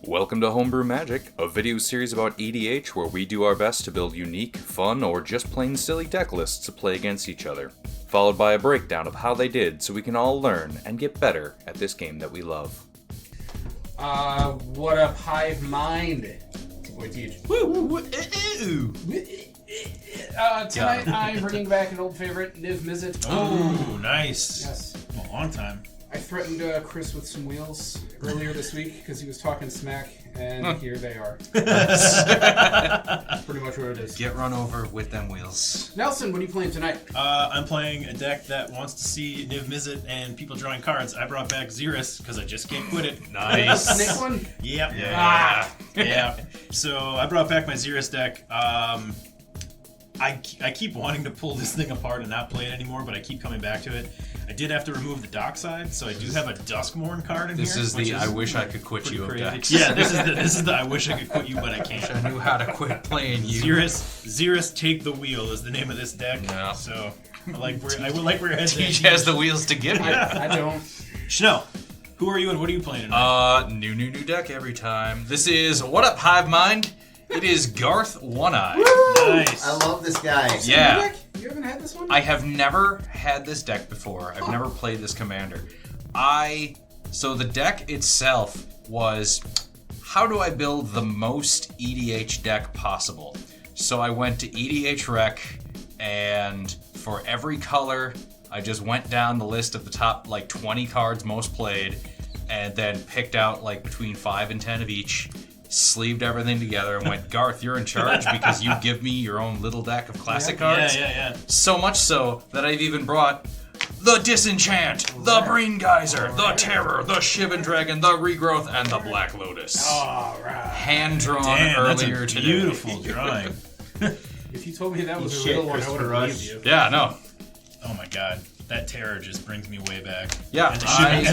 Welcome to Homebrew Magic, a video series about EDH where we do our best to build unique, fun, or just plain silly deck lists to play against each other, followed by a breakdown of how they did so we can all learn and get better at this game that we love. What up, Hive Mind? It's your boy Teach. Tonight I'm bringing back an old favorite, Mizzet. Oh, nice. Yes. A long time. I threatened Chris with some wheels earlier this week because he was talking smack, and here they are. That's pretty much what it is. Get run over with them wheels. Nelson, what are you playing tonight? I'm playing a deck that wants to see Niv Mizzet and people drawing cards. I brought back Xyris because I just can't quit it. The snake one? Yep. Yeah. Yeah. So I brought back my Xyris deck. I keep wanting to pull this thing apart and not play it anymore, but I keep coming back to it. I did have to remove the Dockside, so I do have a Duskmourn card in This here. is the I wish I could quit you of crazy. decks. Yeah, this is the I wish I could quit you, but I can't. I knew how to quit playing you. Xyris Take the Wheel is the name of this deck. Yeah. So I like where heading. Teach has the wheels to give you. I don't. Chanel, who are you and what are you playing tonight? New deck every time. This is What Up Hive Mind. It is Garth One Eye. Nice. I love this guy. Yeah. You haven't had this one? I have never had this deck before. I've never played this commander. So the deck itself was, how do I build the most EDH deck possible? So I went to EDH Rec, and for every color, I just went down the list of the top 20 cards most played, and then picked out between 5 and 10 of each. Sleeved everything together and went, Garth, you're in charge because you give me your own little deck of classic cards. Yeah. So much so that I've even brought the Disenchant, the Brain Geyser, the Terror, the Shivan Dragon, the Regrowth, and the Black Lotus. All right. Hand drawn that's earlier a today. beautiful drawing. If you told me that was a Shit, real one, I would have Christopher believed you. Yeah, no. Oh my god. That Terror just brings me way back. Yeah, And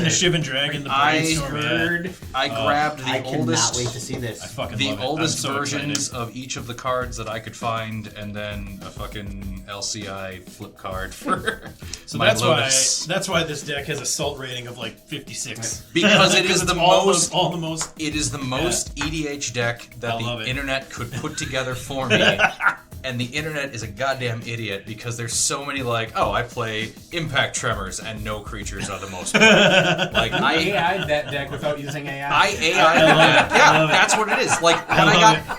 the Shivan Dragon, the Brainstorm. I grabbed the I cannot oldest. wait to see I this. fucking The love it. oldest I'm so versions excited. of each of the cards that I could find, and then a fucking LCI flip card for So my Lotus. that's why this deck has a salt rating of 56. Because it is it's the all most. all the most. It is the most EDH deck that I love the it. internet could put together for me. And the internet is a goddamn idiot because there's so many I play Impact Tremors and no creatures are the most played. I AI'd that deck without using AI. I AI that. I Yeah, love it. that's what it is.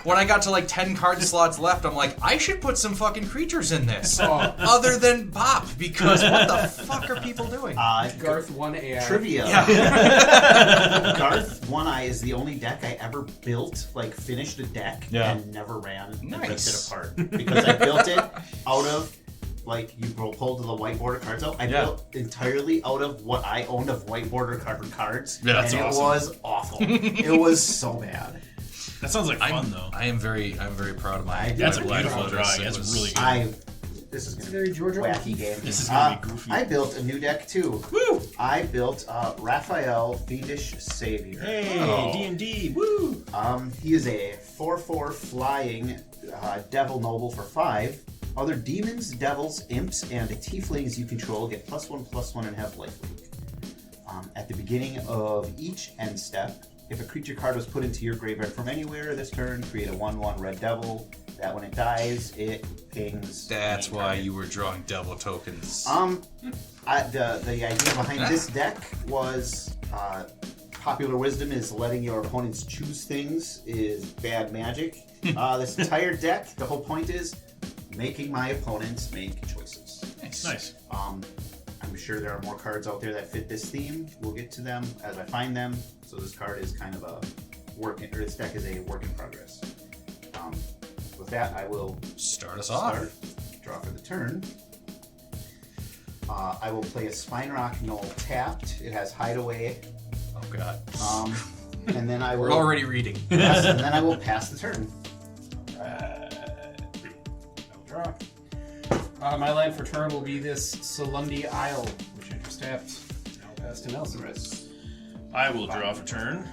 When I got to 10 card slots left, I'm like, I should put some fucking creatures in this. Oh. Other than Bop, because what the fuck are people doing? Garth 1 AI. Trivia. Yeah. Garth One Eye is the only deck I ever built, finished a deck and never ran and ripped Nice. it apart. Because I built it out of, you pulled the white border cards out. I built entirely out of what I owned of white border cards. Yeah, that's and awesome. it was awful. It was so bad. That sounds like fun though. I'm very proud of my. That's a my Black beautiful Lotus. drawing. It That's was- really good. This is going to Very be a Georgia. wacky game. This is gonna be goofy. I built a new deck too. Woo! I built Raphael, Fiendish Savior. Hey, Oh. D&D. Woo! He is a 4/4 flying devil noble for 5. Other demons, devils, imps, and tieflings you control get +1/+1 and have lifelink. At the beginning of each end step, if a creature card was put into your graveyard from anywhere this turn, create a 1/1 red devil. That when it dies, it pings. That's main why target. you were drawing devil tokens. The idea behind this deck was popular wisdom is letting your opponents choose things is bad magic. This entire deck, the whole point is making my opponents make choices. Nice. I'm sure there are more cards out there that fit this theme. We'll get to them as I find them. So this card is kind of this deck is a work in progress. With that, I will Start us off. draw for the turn. I will play a Spine Rock Knoll tapped. It has Hideaway. Oh god. And then I will. We're already reading. Yes, and then I will pass the turn. I will draw. My land for turn will be this Salundi Isle, which I just tapped. I'll pass to Nelson. I will draw for turn.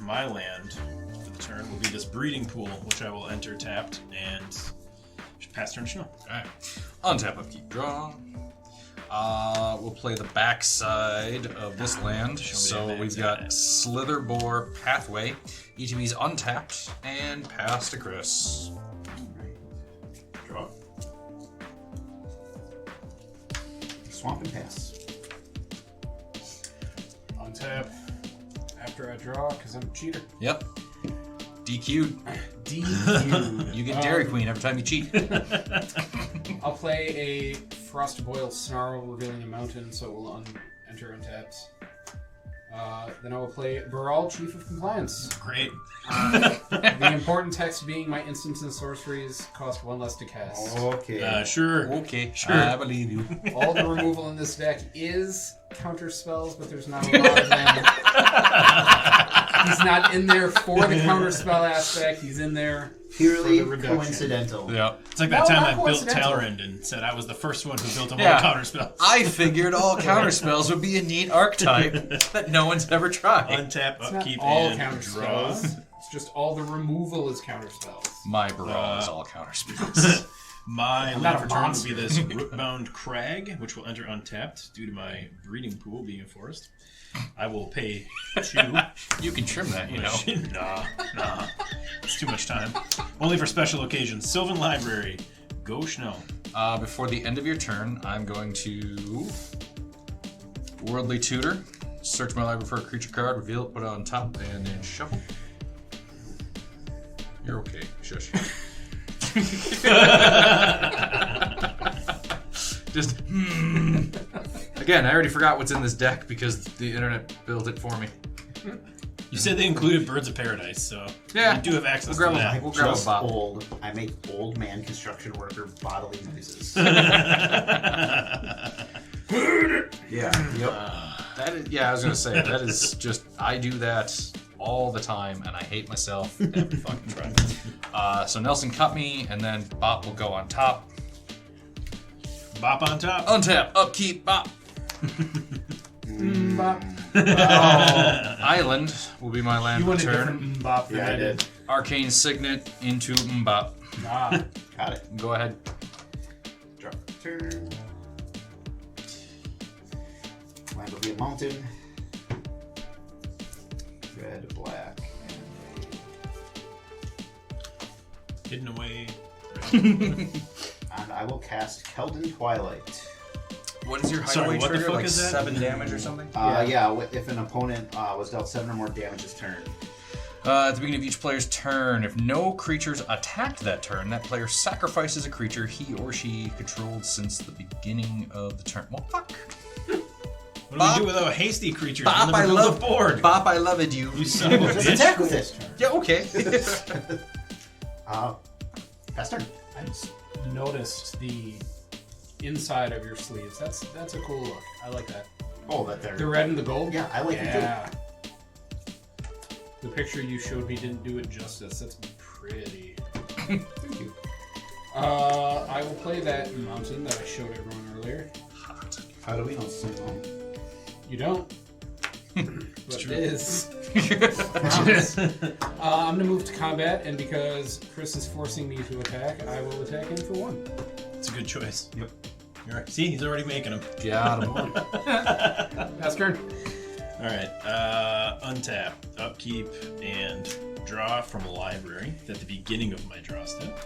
My land for the turn will be this Breeding Pool, which I will enter tapped and pass turn to Chanel. Alright. On tap of keep draw. We'll play the backside of this land. So we've got Slither Boar Pathway. ETB's untapped and pass to Chris. Draw. Swamp and pass. Untap after I draw, because I'm a cheater. Yep. DQ'd. DQ. You get Dairy Queen every time you cheat. I'll play a Frost Boil Snarl, revealing a mountain, so it will enter untapped. Then I will play Baral, Chief of Compliance. Great. The important text being my instants and sorceries cost 1 less to cast. Okay. Sure. Okay, Sure. I believe you. All the removal in this deck is counter spells, but there's not a lot of them. He's not in there for the counter spell aspect. He's in there Purely for the reduction. coincidental. Yeah. It's like that No, time not I built coincidental. Talrend and said I was the first one who built them Yeah. all counter spells. I figured all counter spells would be a neat archetype that no one's ever tried. Untap, It's not upkeep, all and counter draw. spells. It's just all the removal is counter spells. My Baral is all counter spells. My I'm land not for a turn will monster. be this Rootbound Crag, which will enter untapped due to my breeding pool being a forest. I will pay 2. You can trim that, you know. Nah. It's too much time. Only for special occasions. Sylvan Library. Go Schnell. Before the end of your turn, I'm going to Worldly Tutor. Search my library for a creature card, reveal it, put it on top, and then shuffle. You're okay. Shush. Just Again, I already forgot what's in this deck because the internet built it for me. You said they included Birds of Paradise, so Yeah. you do have access We'll to grab that. We'll grab a Just bop. old. I make old man construction worker bodily noises. Yeah. Yep. That is, yeah, I was gonna say that is just I do that all the time, and I hate myself every fucking try. So Nelson cut me, and then Bop will go on top. Bop on top. Untap, upkeep, Bop. Mbop. Island will be my land You want a return. different mbop than Yeah, I did. Arcane Signet into Mbop. Ah. Got it. Go ahead. Drop turn. Land will be a mountain. Red, black, Hidden away. and I will cast Keldon Twilight. What is your Sorry, hideaway what the trigger? fuck Like is that? 7 damage or something? If an opponent was dealt 7 or more damage this turn. At the beginning of each player's turn, if no creatures attacked that turn, that player sacrifices a creature he or she controlled since the beginning of the turn. Well, fuck. What do we do without hasty creatures? Bop, None of I them build love a board. Bop, I love it, you. You son of a Just bitch. attack with this turn. Yeah, okay. Pass turn. I just noticed the inside of your sleeves. That's a cool look. I like that. Oh, that there. The red and the gold? Yeah, I like it too. Yeah. The picture you showed me didn't do it justice. That's pretty. Thank you. I will play that mountain that I showed everyone earlier. How do we know it's the same one? You don't. But true. it is. Promise. I'm going to move to combat, and because Chris is forcing me to attack, I will attack him for 1. It's a good choice. Yep. You're right. See, he's already making them. Got him. Pass turn. All right. Untap, upkeep, and draw from a library at the beginning of my draw step.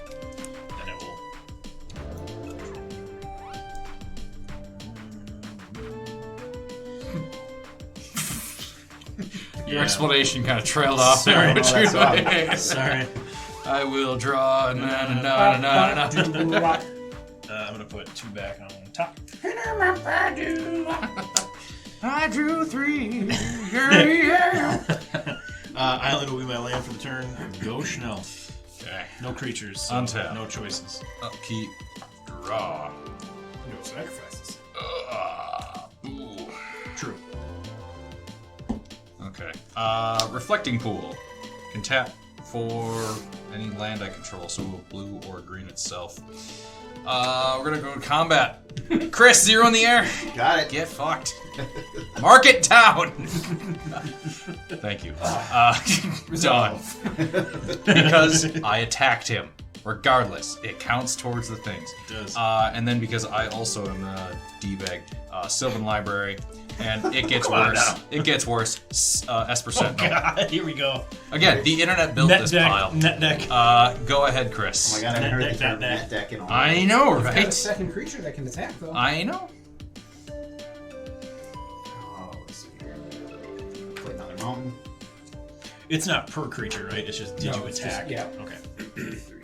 Then I will. Your Yeah. explanation kind of trailed off Sorry. there. Oh, that's But Sorry. I will draw. Uh, I'm gonna put 2 back on top. I drew 3. Island will be my land for the turn. Go Schnell. Okay. No creatures. So Untap. no choices. Upkeep. Draw. No sacrifices. Ooh. True. Okay. Reflecting Pool. Can tap for any land I control, so blue or green itself. We're gonna go to combat. Chris, 0 in the air. Got it. Get fucked. Mark it down. Thank you. Done. Because I attacked him. Regardless, it counts towards the things. It does. And then because I also am a D-bag, Sylvan Library, and it gets Come on worse. now. It gets worse. Esper Sentinel. God, here we go. Again, the internet built Net this deck. pile. Net deck. Go ahead, Chris. Oh my god, I haven't heard Net the term deck. net deck in a while. I know, Got a right? second creature that can attack, though. I know. Oh, let's see here. Play another mountain. It's not per creature, right? It's just did No, you it's attack? just- yeah. Okay. 3.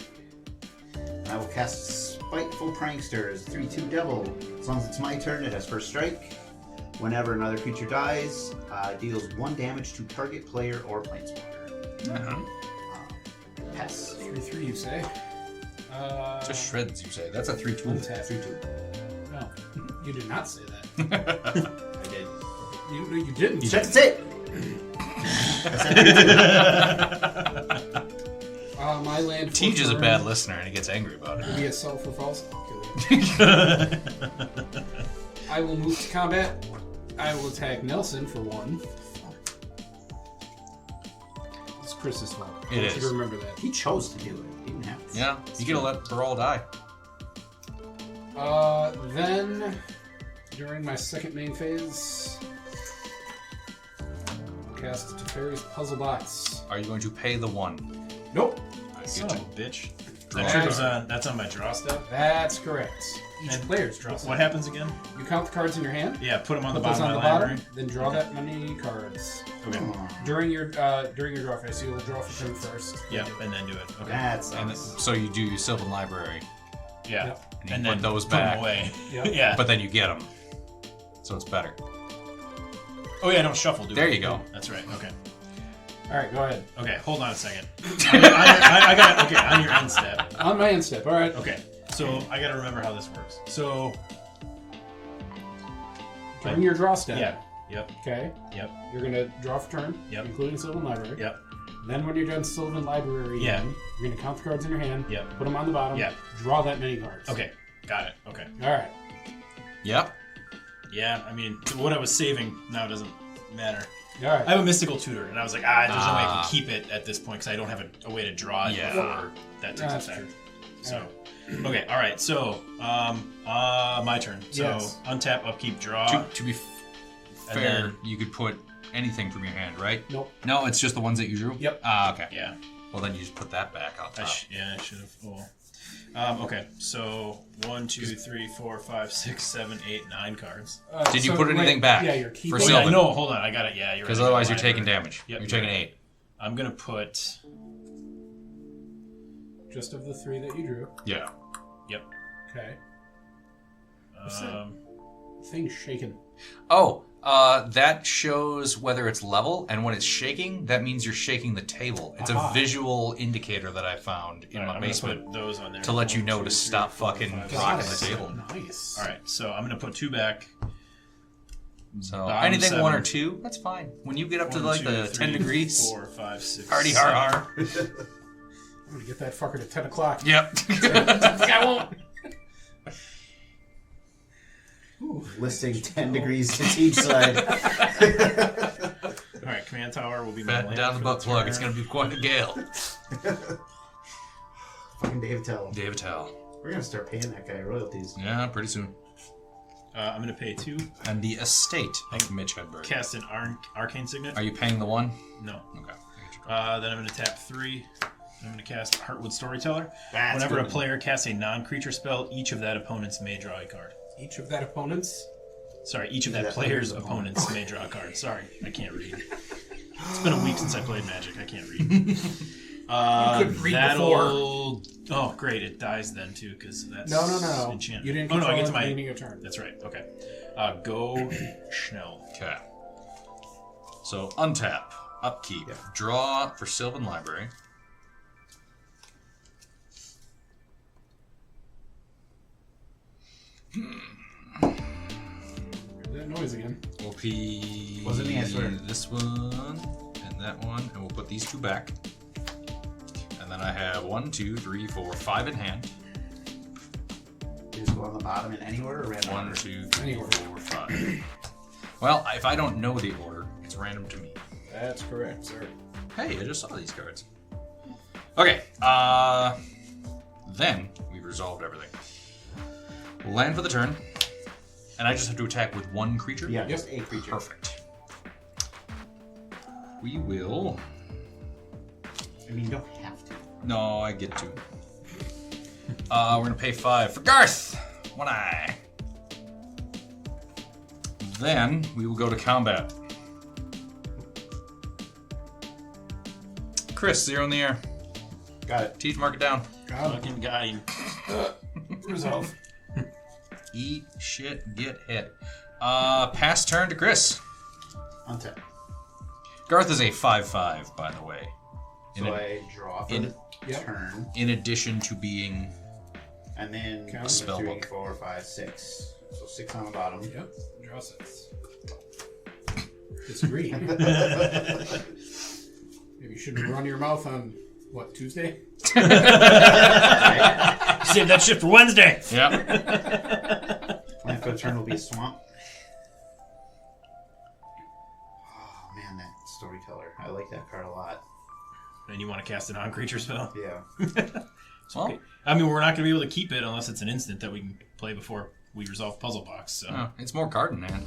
I will cast Spiteful Pranksters, 3/2 Devil. As long as it's my turn, it has first strike. Whenever another creature dies, deals 1 damage to target player or planeswalker. Pass. 3/3, you say? Just shreds, you say. That's a 3/2. Untap. 3/2. No, you did not say that. I did. You didn't. You said it's it! My land. Tej is a turn bad listener, and he gets angry about will it. be a self for false. I will move to combat. I will attack Nelson for 1. It's Chris's fault. I It want is. you to remember that. He chose to do it. He didn't have to. Yeah, you gotta let Baral die. Then, during my second main phase, cast Teferi's Puzzle Box. Are you going to pay the 1? Nope. Son of a bitch. Draw That a triggers card. on. That's on my draw step. That's correct. Each And player's draw. What happens again? You count the cards in your hand. Yeah, put them on the Put those bottom on of the my bottom. library. Then draw that many cards Okay. during your draw phase. You will draw for turn first. Yeah, and then do it. Okay. That's And nice. so you do your Sylvan Library, Yeah. Yep. and you And put then those put 'em back, away. Yep. Yeah. but then you get them. So it's better. Oh yeah, don't shuffle. Do There it. you go. That's right. Okay. All right, go ahead. Okay. Hold on a second. I got okay on your end step. On my end step. All right. Okay. So I got to remember how this works. So During your draw step. yeah. Yep. Okay. Yep. You're gonna draw for turn. Yep. Including Sylvan Library. Yep. Then when you're done Sylvan Library, Yeah. you're gonna count the cards in your hand. Yep. Put them on the bottom. Yeah. Draw that many cards. Okay. Got it. Okay. All right. Yep. Yeah. I mean, what I was saving now doesn't matter. All right. I have a mystical tutor, and I was like, there's no way I can keep it at this point because I don't have a way to draw it Yeah. before that takes That's effect. true. So, okay, all right. So, my turn. So, Yes. untap, upkeep, draw. To be And fair, then- you could put anything from your hand, right? Nope. No, it's just the ones that you drew? Yep. Ah, okay. Yeah, Well, then you just put that back on I top. should have. Oh. Okay, so 1, 2, 3, 4, 5, 6, 7, 8, 9 cards. Did you put anything back Yeah, you're for keeping. Oh, yeah, Sylvan? no, hold on. I got it. Yeah, you're Because right. otherwise you're Library. taking damage. Yep, You're taking right. 8. I'm gonna put. Just of the 3 that you drew. Yeah. Yep. Okay. Thing's shaking. Oh, that shows whether it's level, and when it's shaking, that means you're shaking the table. It's Aha. a visual indicator that I found in All right, my I'm gonna basement put those on there to let you 1, know 2, to 3, stop 4, fucking 5, rocking 6, the 7. table. Nice. All right, so I'm gonna put 2 back. So Bottom anything 7. 1 or 2, that's fine. When you get up to 1, like 2, the 3, 10 degrees, 4, 5, 6, hardy 7. har har. I'm gonna get that fucker to 10 o'clock. Yep. I won't. Listing 10 degrees to each side. All right, command tower will be my Batten land down the for butt plug. turn. It's going to be quite a gale. Fucking Dave Tell. David Tell. We're gonna start paying that guy royalties. Yeah, pretty soon. I'm gonna pay 2. And the estate of Mitch Hedberg. Cast an arcane signet. Are you paying the 1? No. Okay. Then I'm gonna tap 3. I'm gonna cast Heartwood Storyteller. That's Whenever good. a player casts a non-creature spell, each of that opponents may draw a card. Each of that opponent's. Sorry, each of that player's opponents may draw a card. Sorry, I can't read. It's been a week since I played Magic. I can't read. You couldn't read that'll... Oh, great! It dies then too, because that's No. enchantment. You didn't Oh no, control I get it to at the my. beginning of turn. That's right. Okay. Go Schnell. Okay. So untap, upkeep, draw for Sylvan Library. That noise again. We'll pee Wasn't me, I swear. this one and that one, and we'll put these 2 back. And then I have 1, 2, 3, 4, 5 in hand. You just go on the bottom in any order or random 1, order? 2, 3, Anywhere. 4, 5. Well, if I don't know the order, it's random to me. That's correct, sir. Hey, I just saw these cards. Okay, Then we've resolved everything. We'll land for the turn, and I just have to attack with one creature? Yeah, just a creature. Perfect. We will... I mean, you don't have to. No, I get to. We're gonna pay 5 for Garth! One eye. Then we will go to combat. Chris, 0 in the air. Got it. Teach, mark it down. Fucking guy. Resolve. Eat shit, get hit. Pass turn to Chris. Untap. Garth is a 5/5, by the way. So I draw for the turn. In addition to being... And then Count. A spell 3, book. 4, 5, 6. So 6 on the bottom. Yep. Draw 6. Disagree. Maybe you shouldn't run your mouth on, what, Tuesday? Save that shit for Wednesday. Yep. Plan for the turn will be a swamp. Oh man, that storyteller. I like that card a lot. And you want to cast an on-creature spell? Yeah. Well, I mean, we're not going to be able to keep it unless it's an instant that we can play before we resolve Puzzle Box. So it's more card in hand.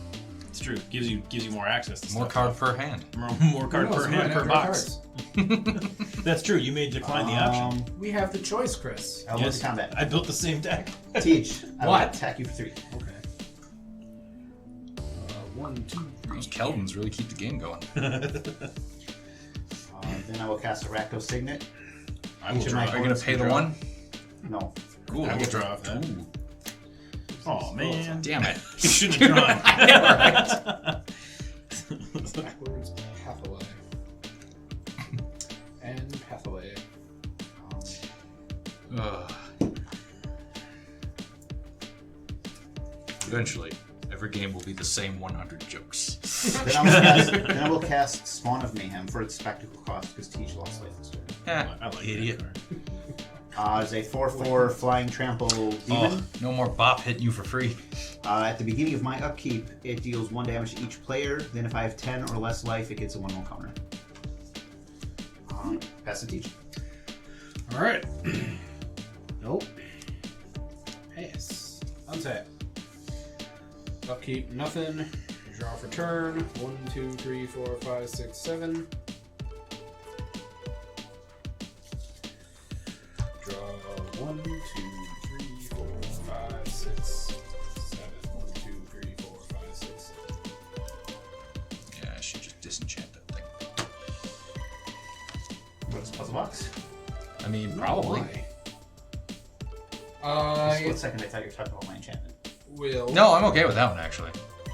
it's true. Gives you more access to More stuff. card per hand. More card per hand per box. That's true. You may decline the option. We have the choice, Chris. I'll move to combat. I built the same deck. Teach. I will What? attack you for 3. Okay. 1, 2, 3. Those Keldons really keep the game going. Then I will cast a Rakdos Signet. I will Each of draw. my Are you going to pay the 1? No. Cool. I will draw off that. Ooh, Oh, man. damn it. You shouldn't have drawn. Backwards, Pathaway. And Pathaway. Ugh. Eventually, every game will be the same 100 jokes. Then I will cast Spawn of Mayhem for its spectacle cost because Teach lost life this turn. I like Idiot. that card. It's a 4/4 flying trample demon. Oh, no more bop hitting you for free. At the beginning of my upkeep, it deals 1 damage to each player. Then if I have 10 or less life, it gets a 1/1 counter. Pass the Teach. Alright. Nope. Pass. Untap. Upkeep, nothing. Draw for turn. 1, 2, 3, 4, 5, 6, 7. Draw 1, 2, 3, 4, 5, 6, 7. 1, 2, 3, 4, 5, 6, 7. Yeah, I should just disenchant that thing. What's Puzzle Box? I mean, probably. Split second, I thought you were talking about my enchantment. Will No, I'm okay with that one, actually.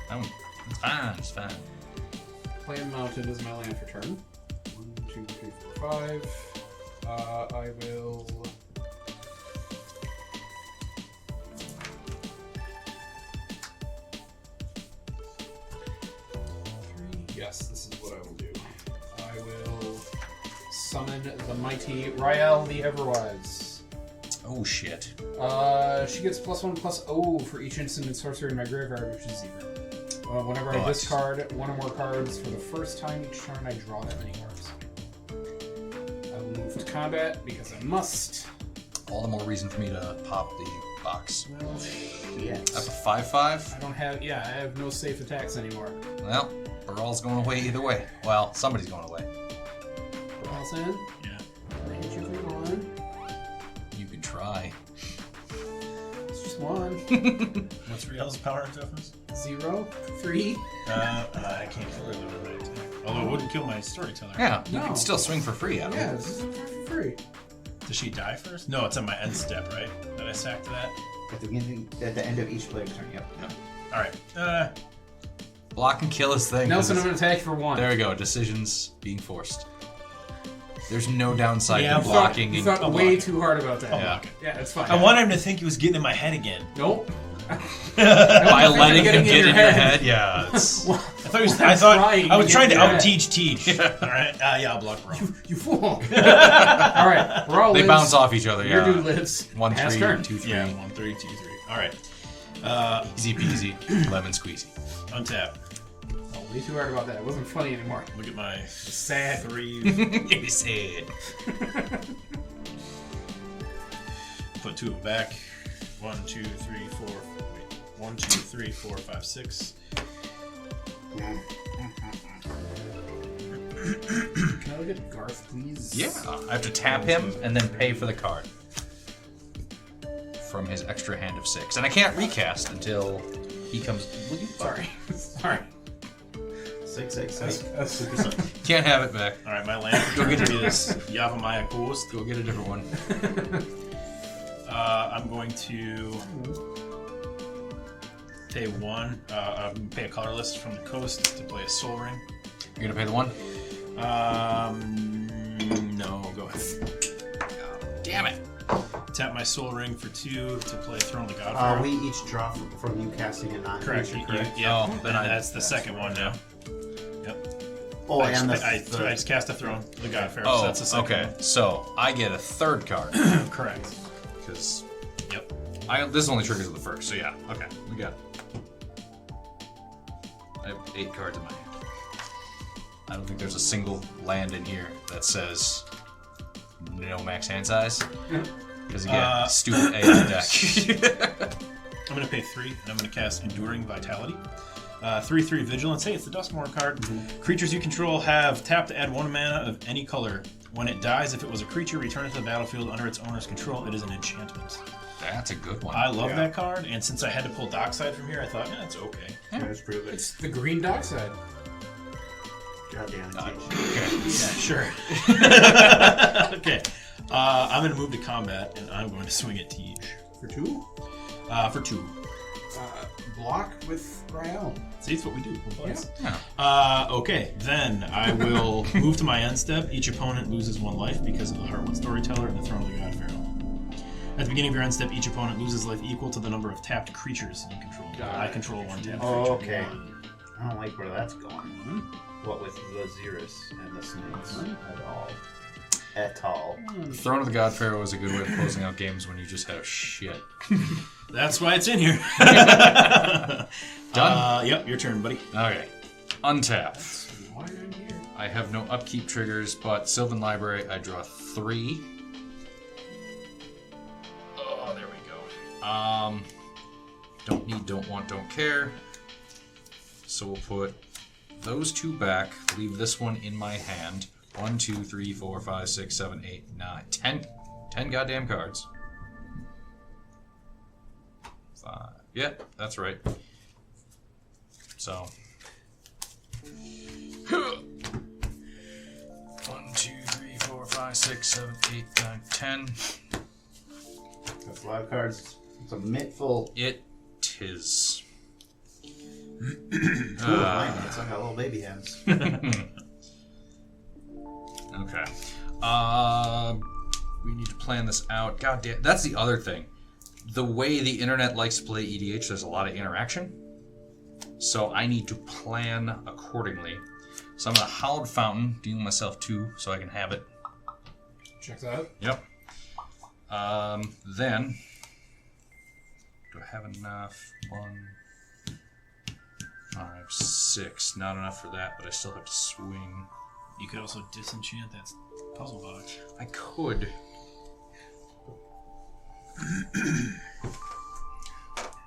That one, it's fine, it's fine. play a mountain as my land for turn. 1, 2, 3, 4, 5. I will. Yes, this is what I will do. I will summon the mighty Raphael the Everwise. Oh, shit. She gets +1/+0 for each instant and sorcery in my graveyard, which is 0. Whenever I Nice. discard 1 or more cards for the first time each turn, I draw that many cards. I will move to combat because I must. All the more reason for me to pop the box. Well, Yes. That's a 5/5. I don't have. Yeah, I have no safe attacks anymore. Well, Baral's going away either way. Well, somebody's going away. All's in. Yeah. I hit you for 1. You can try. It's just 1. What's Riel's power and toughness? 0, 3. I can't kill her with my attack. Although it wouldn't kill my storyteller. Yeah, you No. can still swing for free at him. Yeah, this is for free. Does she die first? No, it's on my end step, right? That I sacked that. At the beginning, at the end of each player's turn. Yep. All right. Block and kill his thing. Nelson, I'm 'cause going to attack you for 1. there we go. Decisions being forced. There's no downside Yeah, to I'm blocking. You and thought I'll way block. too hard about that. Yeah. Yeah, it's fine. I wanted him to think he was getting in my head again. Nope. By letting Getting him in get your in your head. head, yeah. It's, I thought he was. I'm trying I was to trying to get in your out-teach Teach. All right. Yeah, I'll block bro. You fool. Alright, we're all they lives. bounce off each other, Your yeah. dude lives. 1, Pass 3, turn. 2, 3. Yeah, 1, 3, 2, 3. All right. Easy peasy, lemon squeezy. Untap. Oh, way too hard about that. It wasn't funny anymore. Look at my Sad. 3. He said. put 2 of them back. 1, 2, 3, 4. Wait. 1, 2, 3, 4, 5, 6. Can I look at Garth, please? Yeah, I have to tap him and then pay for the card from his extra hand of 6, and I can't recast until he comes. Will you? Sorry. Sorry. 6, 6, 6. That's super simple. Can't have it back. All right, my land for turn 3 is Yavimaya Ghost. Go get a different one. I'm going to pay 1. Pay a colorless from the coast to play a Soul Ring. You're gonna pay the 1? No, go ahead. Damn it! Tap my Soul Ring for 2 to play Throne of the God. We each draw from you casting a Correct. non-creature, correct? Yeah. Oh, then that's the second one now. Yep. Oh, I and just cast a Throne, the God Pharaoh. Oh, So that's the second okay. So I get a third card one. Correct. because Yep. this only triggers the first. So yeah, okay, we got it. I have 8 cards in my hand. I don't think there's a single land in here that says no max hand size. Because again, stupid AI deck. I'm going to pay 3, and I'm going to cast Enduring Vitality. 3/3 Vigilance. Hey, it's the Duskmourn card. Creatures you control have tap to add 1 mana of any color. When it dies, if it was a creature, return it to the battlefield under its owner's control. It is an enchantment. That's a good one. I love that card, and since I had to pull Dockside from here, I thought, it's okay. Let's prove it. It's the green dockside. Goddamn it. Okay. Yeah, sure. Okay. I'm going to move to combat, and I'm going to swing at Tej. For 2? For 2. Block with Raphael. See, it's what we do. We're buds. Yeah. Okay, then I will move to my end step. Each opponent loses 1 life because of the Heartwood Storyteller and the Throne of the God Pharaoh. At the beginning of your end step, each opponent loses life equal to the number of tapped creatures you control. I control 1 tapped creature. Okay. I don't like where that's going. What with the Xyris and the snakes? At all. At all. Throne of the God Pharaoh is a good way of closing out games when you just have shit. That's why it's in here. Done? Yep, your turn, buddy. Okay. Untap. Why are you here? I have no upkeep triggers, but Sylvan Library, I draw 3. Oh, there we go. Don't need, don't want, don't care. So we'll put those 2 back, leave this one in my hand. 1, 2, 3, 4, 5, 6, 7, 8, 9, 10. 10 goddamn cards. 5. Yeah, that's right. So. 1, 2, 3, 4, 5, 6, 7, 8, 9, 10. That's a lot of cards. It's a mitt full. It is. It's like got little baby hands. Okay. We need to plan this out. God damn, that's the other thing. The way the internet likes to play EDH, there's a lot of interaction. So I need to plan accordingly. So I'm going to Hallowed Fountain, dealing myself 2 so I can have it. Check that out. Yep. Then, do I have enough? 1, 5, 6. Not enough for that, but I still have to swing. You could also disenchant that puzzle box. I could.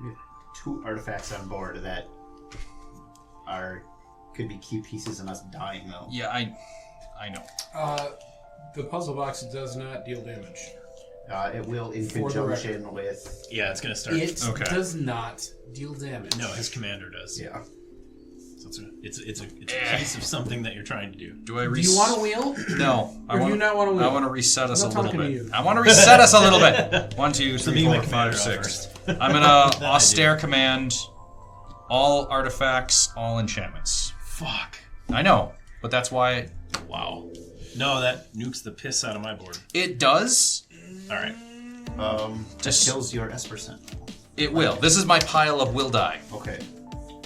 We have 2 artifacts on board that could be key pieces in us dying, though. Yeah, I know. The puzzle box does not deal damage. It will in For the conjunction with. Yeah, it's going to start. It Okay. does not deal damage. No, his commander does. Yeah. So it's a piece of something that you're trying to do. Do I Do you want a wheel? No. Or do you not want to wheel? I want to reset us a I'm not little talking bit. to you. I want to reset us a little bit. 1, 2, So 3, me and 4, my 5, commander 6. first. I'm gonna austere command all artifacts, all enchantments. Fuck. I know, but that's why Wow. No, that nukes the piss out of my board. it does. All right. Just kills your Esper Sentinel. It will. This is my pile of will die. Okay.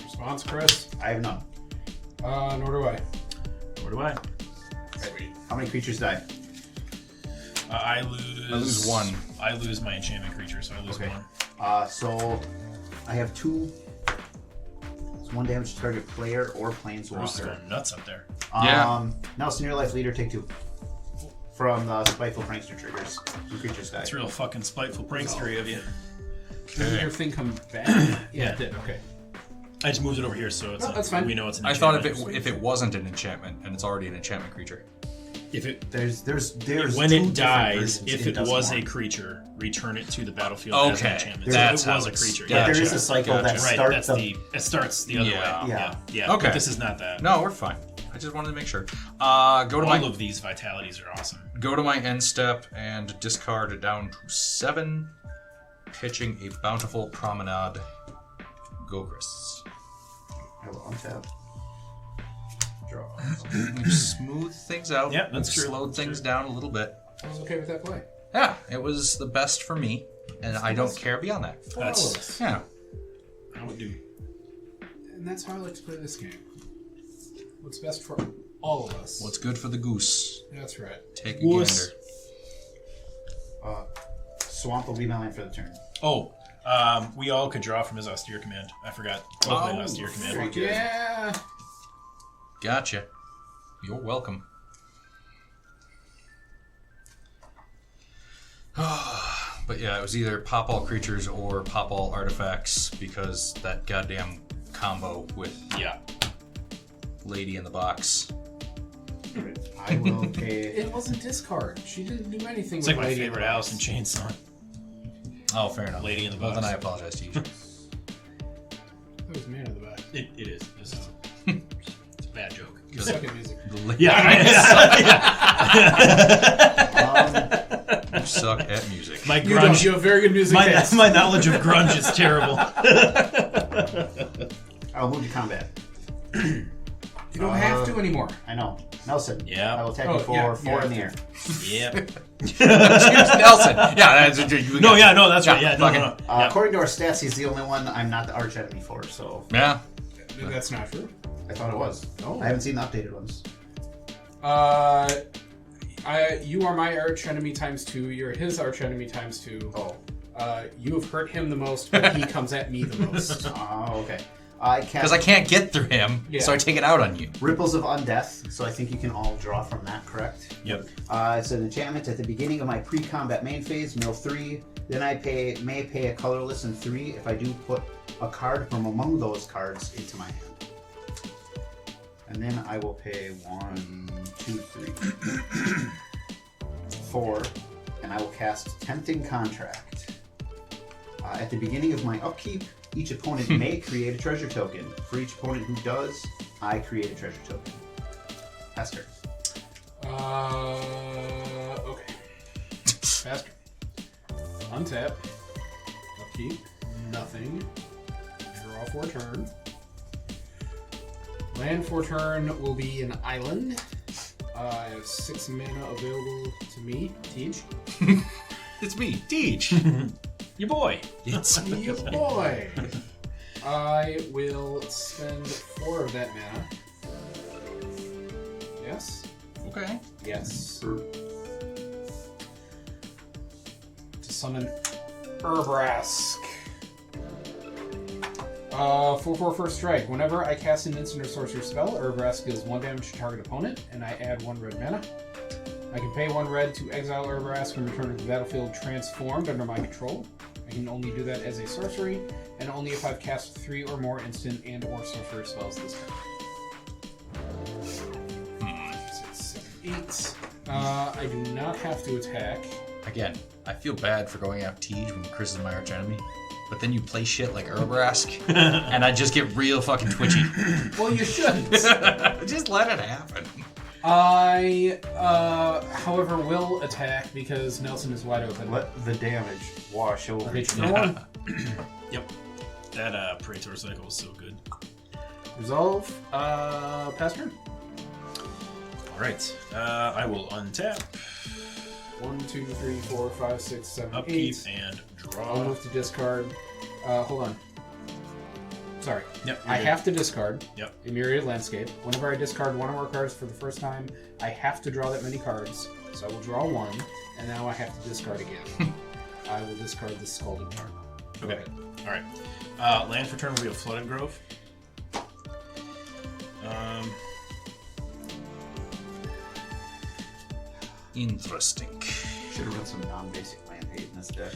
Response, Chris? I have none. Nor do I. Where do I? Sweet. How many creatures die? I lose. I lose 1. I lose my enchantment creature, so I lose Okay. 1. So I have 2. It's 1 damage to target player or Bruce is planeswalker. going nuts up there. Yeah. Now, senior life leader, take 2. from the Spiteful Prankster triggers. Two creatures die. That's real fucking spiteful prankstery of you. Did your thing come back? Yeah, it did. Okay. I just moved it over here so it's that's fine. we know it's an I thought enchantment. if it wasn't an enchantment and it's already an enchantment creature. If it There's when two it different dies, versions. if it does was more. a creature, return it to the battlefield as an Okay, enchantment. that's so it how was a it's- creature. yeah. There is Gotcha, a cycle that gotcha. Right, starts that's it starts the other Yeah. way. Yeah. Yeah. Okay. But this is not that. No, we're fine. I just wanted to make sure. Go to All my of these vitalities are awesome. go to my end step and discard it down to 7, pitching a bountiful promenade. Gokrists. I will untap. Draw. We've smoothed things out. Yeah, that's We've true. slowed That's things true. down a little bit. I was okay with that play. Yeah, it was the best for me, and I don't care beyond that. For all of us. Yeah. I would do. And that's how I like to play this game. What's best for all of us. What's good for the goose? That's right. Take a Goose. gander. Swamp will be my land for the turn. Oh, we all could draw from his austere command. I forgot. We'll play an austere command. Very good. Yeah. Gotcha. You're welcome. But yeah, it was either pop all creatures or pop all artifacts because that goddamn combo with Yeah. Lady in the Box. I will pay. It wasn't discard. She didn't do anything It's with like my Lady in favorite the Alice in Box. Chainsaw. Oh, fair enough. Lady in the Well, then Box. I apologize to you. That was Man in the Box. It is. It's a bad joke. You suck at music. You suck at music. My You don't. grunge. You have very good music taste. My knowledge of grunge is terrible. I'll move to combat. You don't have to anymore. I know. Nelson. Yeah. I will attack Oh, you for yeah, 4 in the yeah. air. Yep. Excuse Nelson. Yeah, that's you No, yeah, no, that's right. Yeah, no, fucking- no, no. Yeah. According to our stats, he's the only one I'm not the arch enemy for, so Yeah. That's not true. I thought it was. Oh. I haven't seen the updated ones. You are my arch enemy ×2. You're his arch enemy ×2. Oh. You have hurt him the most, but he comes at me the most. Oh, okay. I Because cast I can't get through him, Yeah. so I take it out on you. Ripples of Undeath, so I think you can all draw from that, correct? Yep. It's an enchantment at the beginning of my pre-combat main phase, mill 3. Then I may pay a colorless and 3 if I do put a card from among those cards into my hand. And then I will pay 1, 2, 3, 4, and I will cast Tempting Contract. At the beginning of my upkeep, each opponent may create a treasure token. For each opponent who does, I create a treasure token. Esther. Okay. Faster. Untap. Upkeep. Nothing. Draw for a turn. Land for turn will be an island. I have 6 mana available to me. Teach. It's me, Teach. Your boy. It's You boy. I will spend 4 of that mana. Yes. okay. Yes. To summon Urbrask. 4/4 first strike. Whenever I cast an instant or sorcery spell, Urbrask deals 1 damage to target opponent, and I add 1 red mana. I can pay 1 red to exile Urbrask and return to the battlefield transformed under my control. I can only do that as a sorcery, and only if I've cast 3 or more instant and or sorcery spells this turn. 6, 7, 8. I do not have to attack. Again, I feel bad for going out Teach when Chris is my arch enemy. But then you play shit like Urbrask, and I just get real fucking twitchy. Well, you shouldn't. Just let it happen. I, however, will attack because Nelson is wide open. Let the damage wash over Hit you. you for 1. Yep. That Praetor cycle was so good. Resolve. Pass turn. All right. I will untap, 1, 2, 3, 4, 5, 6, 7, upkeep, 8. and I'll draw. move to discard. Hold on. Sorry. Yep. I have to discard Yep. a Myriad Landscape. Whenever I discard 1 or more cards for the first time, I have to draw that many cards. So I will draw 1, and now I have to discard again. I will discard the Scalding Tarn. Okay. All right. Land for turn will be a Flooded Grove. Interesting. Should have run some non-basic land hate in this deck.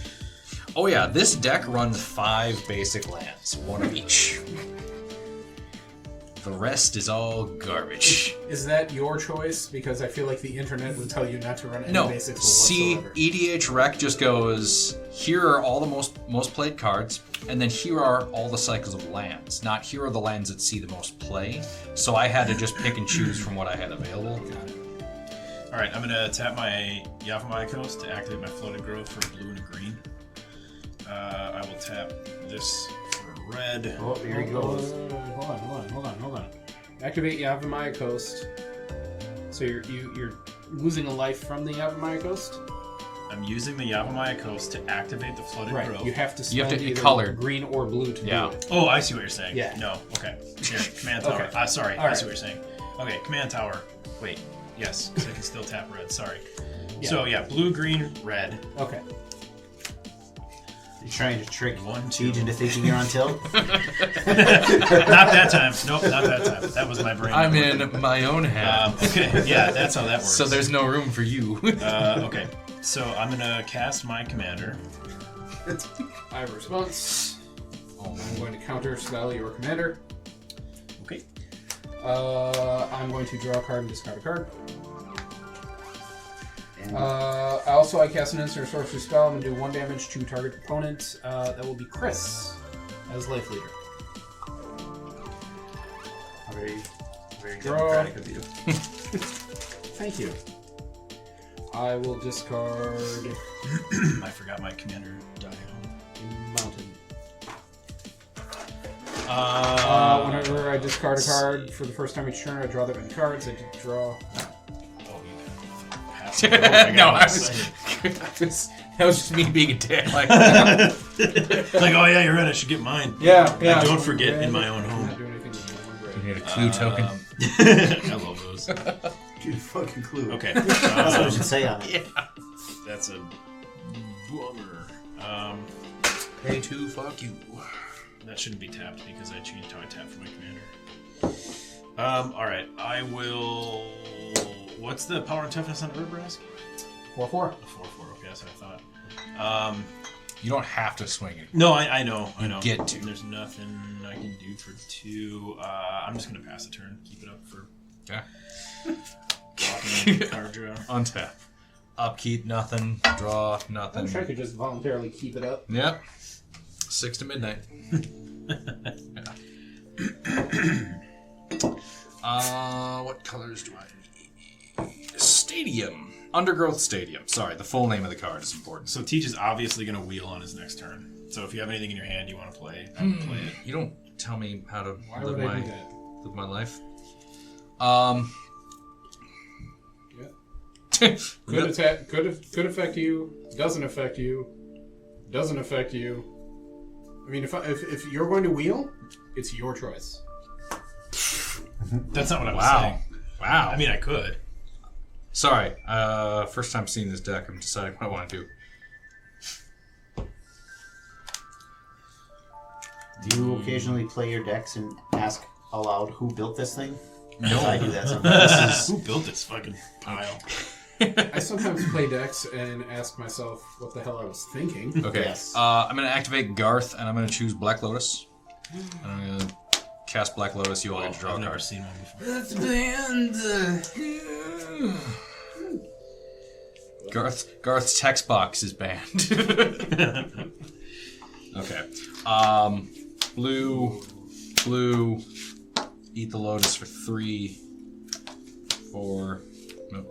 Oh yeah, this deck runs 5 basic lands, 1 of each. The rest is all garbage. Is that your choice? Because I feel like the internet would tell you not to run any No, basics see, whatsoever. EDH Rec just goes, here are all the most played cards, and then here are all the cycles of lands. Not here are the lands that see the most play. So I had to just pick and choose from what I had available. Alright, I'm gonna tap my Yavimaya Coast to activate my Flooded Growth for blue and a green. I will tap this for red. Oh, here he goes. Hold on. Activate Yavimaya Coast. So you're losing a life from the Yavimaya Coast? I'm using the Yavimaya Coast to activate the Flooded Right. Growth. You have to You have spend to either color. green or blue to do it. Oh, I see what you're saying. Yeah. No, okay. Here, Command Tower. Okay. Sorry, All I right. see what you're saying. Okay, Command Tower. Wait, yes, because I can still tap red, sorry. Yeah. So, yeah, blue, green, red. Okay. You're trying to trick One, Siege two. into thinking you're on tilt? Not that time. Nope, not that time. That was my brain. I'm in my own head. Okay, yeah, that's how that works. So there's no room for you. Okay, so I'm gonna cast my commander. I have a response. I'm going to counter spell your commander. Okay. I'm going to draw a card and discard a card. And Also, I cast an instant or sorcery spell. I'm going to do 1 damage to target opponent. That will be Chris as life leader. very, very Draw. democratic of you. Thank you. I will discard I forgot my commander die Mountain. home. Whenever I discard a card for the first time each turn, I draw that many cards. I did draw. Oh, you passed it. Oh my No, God, I I'm was, excited. that was just me being a dick. Like, Like, oh yeah, you're right. I should get mine. Yeah. I don't forget in my own I'm home. not doing anything with my one you grade. need a clue token. I love those. Dude, fucking clue. Okay, That's what I should say on it. that's a bummer. Pay to fuck you. That shouldn't be tapped because I changed how I tap for my commander. All right, I will. What's the power and toughness on Urbrask? 4/4. 4/4. Okay, that's what I thought. You don't have to swing it. No, I know. Get to. There's nothing I can do for 2. I'm just gonna pass the turn. Keep it up for Okay. blocking card draw. Untap. Upkeep, nothing. Draw, I nothing. wish I could just voluntarily keep it up. Yep. 6 to midnight. What colors do I need? Stadium. Undergrowth Stadium. Sorry, the full name of the card is important. So Teach is obviously gonna wheel on his next turn. So if you have anything in your hand you want to play, I would play it. You don't tell me how to Why live would I do that? my life. Yeah. Could affect you. Doesn't affect you. Doesn't affect you. I mean, if you're going to wheel, it's your choice. That's not what I was Wow. saying. Wow. I mean, I could. Sorry. First time seeing this deck, I'm deciding what I want to do. Do you occasionally play your decks and ask aloud who built this thing? No. 'Cause I do that sometimes. Who built this fucking pile? I sometimes play decks and ask myself what the hell I was thinking. Okay. Yes. I'm going to activate Garth, and I'm going to choose Black Lotus. And I'm going to cast Black Lotus. You all get to draw I've a never card. seen one before. That's banned. Garth's text box is banned. Okay. Blue. Eat the Lotus for 3. 4. Nope.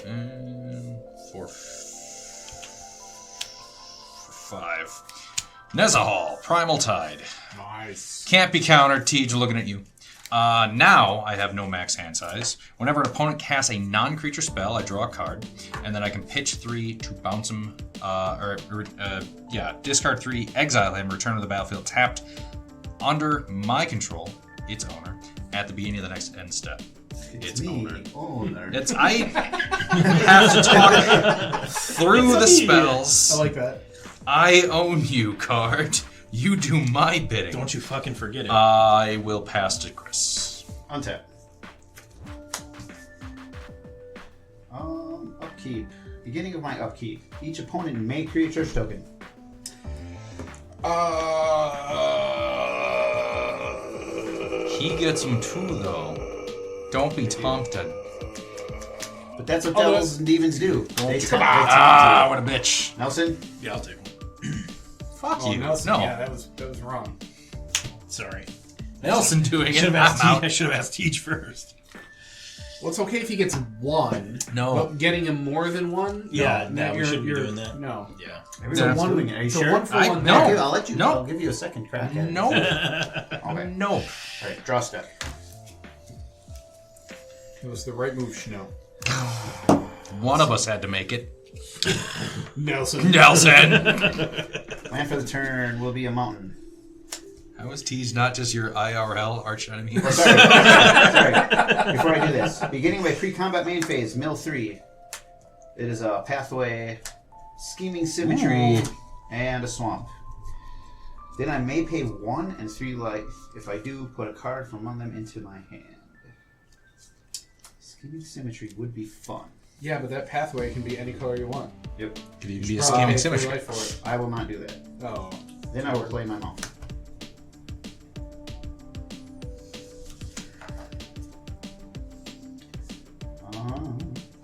And 4. 5. Nezahal, Primal Tide. Nice. Can't be countered. Tej, looking at you. Now I have no max hand size. Whenever an opponent casts a non-creature spell, I draw a card, and then I can pitch 3 to bounce him, discard 3, exile him, return to the battlefield tapped under my control, its owner, at the beginning of the next end step. Its owner. Owner. I have to talk through the spells. I like that. I own you, card. You do my bidding. Don't you fucking forget it. I will pass to Chris. Untap. Upkeep. Beginning of my upkeep. Each opponent may create a charge token. He gets them too, though. Don't be tempted. But that's what devils and demons do. They Come tempt on! you. What a bitch. Nelson? Yeah, I'll take one. Fuck Oh, you. Nelson, No. yeah, that was wrong. Sorry. Nelson doing I it. should have I'm asked, out. I should have asked Teach first. Well, it's okay if he gets one. No. But getting him more than one? Yeah, no, we shouldn't be doing that. No. Yeah. Everyone's one, doing it. Are you it's a sure? one for one. No. Yeah, I'll let you. No. I'll give you a second crack at it. No. Okay. No. All right, draw step. It was the right move, Schno. One of us had to make it. Nelson. Nelson! Plan for the turn will be a mountain. How is Tease not just your IRL arch enemy? Sorry. Sorry. Before I do this, beginning by pre-combat main phase, mill 3. It is a pathway, scheming symmetry, and a swamp. Then I may pay 1 and 3 life. If I do, put a card from among them into my hand. Scheming symmetry would be fun. Yeah, but that pathway can be any color you want. Yep. Could even be a Probably scheming pay symmetry. life for it. I will not do that. Oh. Then I will play my mountain.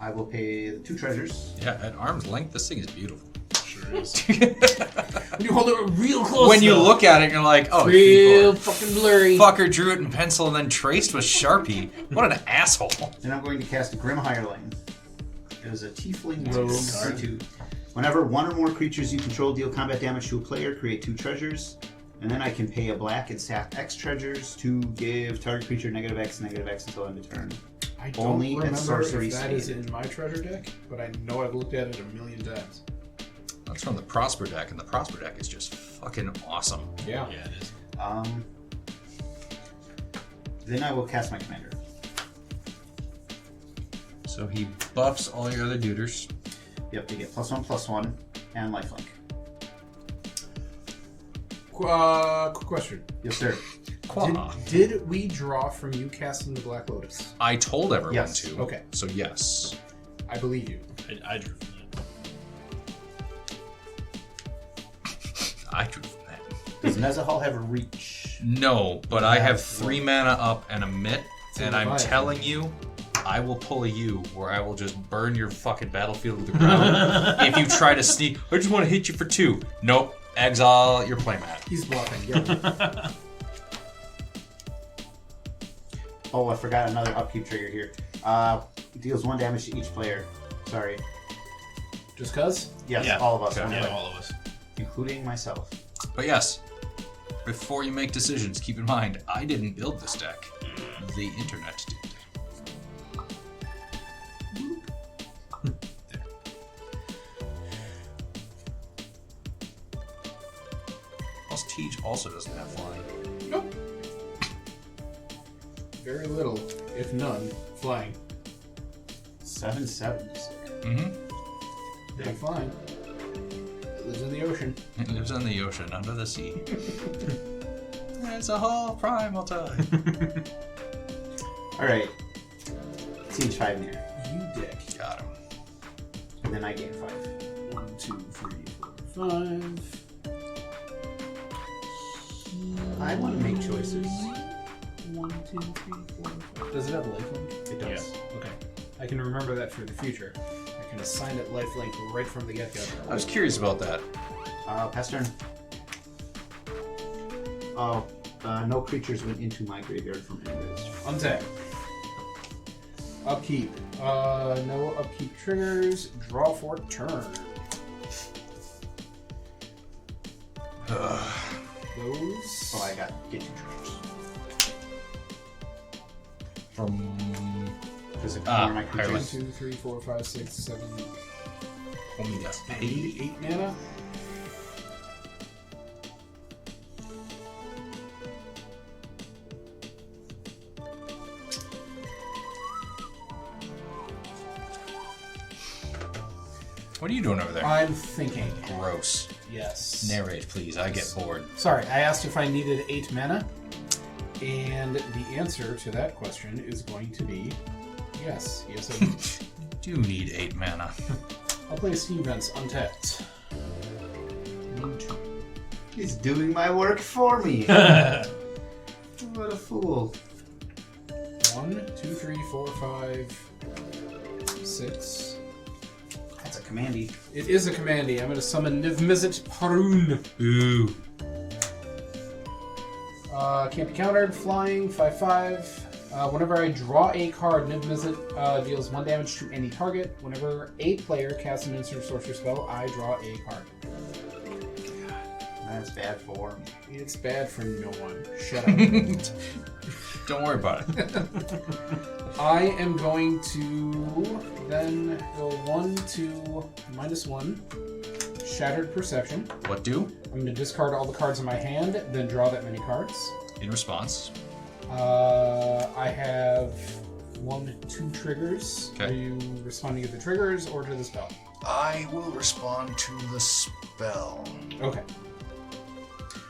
I will pay the 2 treasures. Yeah, at arm's length, this thing is beautiful. Sure is. When you hold it real close, When you though, look at it, you're like, oh, real F4. fucking blurry. Fucker drew it in pencil and then traced with Sharpie. What an asshole. Then I'm going to cast a Grim Hireling. It is a tiefling Rogue. C2. Whenever one or more creatures you control deal combat damage to a player, create 2 treasures. And then I can pay a black and stack X treasures to give target creature -X until end of turn. I don't Only at remember sorcery if that speed. is in my treasure deck, but I know I've looked at it a million times. That's from the Prosper deck, and the Prosper deck is just fucking awesome. Yeah. Yeah, it is. Then I will cast my commander. So he buffs all your other duders. Yep, they get +1/+1 and lifelink. Quick question. Yes, sir. Did we draw from you casting the Black Lotus? I told everyone Yes. to. Okay. So yes. I believe you. I drew from that. I drew from that. Does Nezahal have a reach? No, but I have 3 mana up and a mitt, in and the I'm Leviathan. telling you, I will pull a U where I will just burn your fucking battlefield to the ground. If you try to sneak, I just want to hit you for 2. Nope. Exile your playmat. He's bluffing. Yeah. Oh, I forgot another upkeep trigger here. Deals 1 damage to each player. Sorry. Just cuz? Yes, Yeah. all of us. Okay. one Yeah, player, all of us. including myself. But yes, before you make decisions, keep in mind, I didn't build this deck. The internet did. Plus, Teach also doesn't have flying. Nope. Very little, if none, flying. 7/7. Mm-hmm. Big flying. It lives in the ocean. It lives on the ocean, under the sea. It's a whole primal time. Alright. Siege 5 near. You dick. Got him. And then I gain 5. 1, 2, 3, 4, 5. I want to make choices. 1, 2, 3, 4, 5. Does it have lifelink? It does. Okay. I can remember that for the future. I can assign it lifelink right from the get-go. I was curious about that. Pass turn. Oh, no creatures went into my graveyard from anyways. Untap. Upkeep. No upkeep triggers. Draw for turn. Those. Oh, I got get 2 treasures. From Does it cover my Ireland. creatures? 1, 2, 3, 4, 5, 6, 7, Homie got 8 mana. What are you doing over there? I'm thinking. Gross. Yes. Narrate, please. I get bored. Sorry, I asked if I needed 8 mana, and the answer to that question is going to be yes. Yes, I do. do need 8 mana. I'll play Steam Vents untapped. He's doing my work for me. What a fool. 1, 2, 3, 4, 5, 6. That's a commandy. It is a commandy. I'm going to summon Mizzet Parun. Ooh. Can't be countered. Flying, 5/5. Whenever I draw a card, Mizzet deals 1 damage to any target. Whenever a player casts an instant sorcery spell, I draw a card. That's bad form. It's bad for no one. Shut up. Don't worry about it. I am going to then go 1 to -1. Shattered Perception. What do? I'm going to discard all the cards in my hand, then draw that many cards. In response. I have 2 triggers. Okay. Are you responding to the triggers or to the spell? I will respond to the spell. Okay.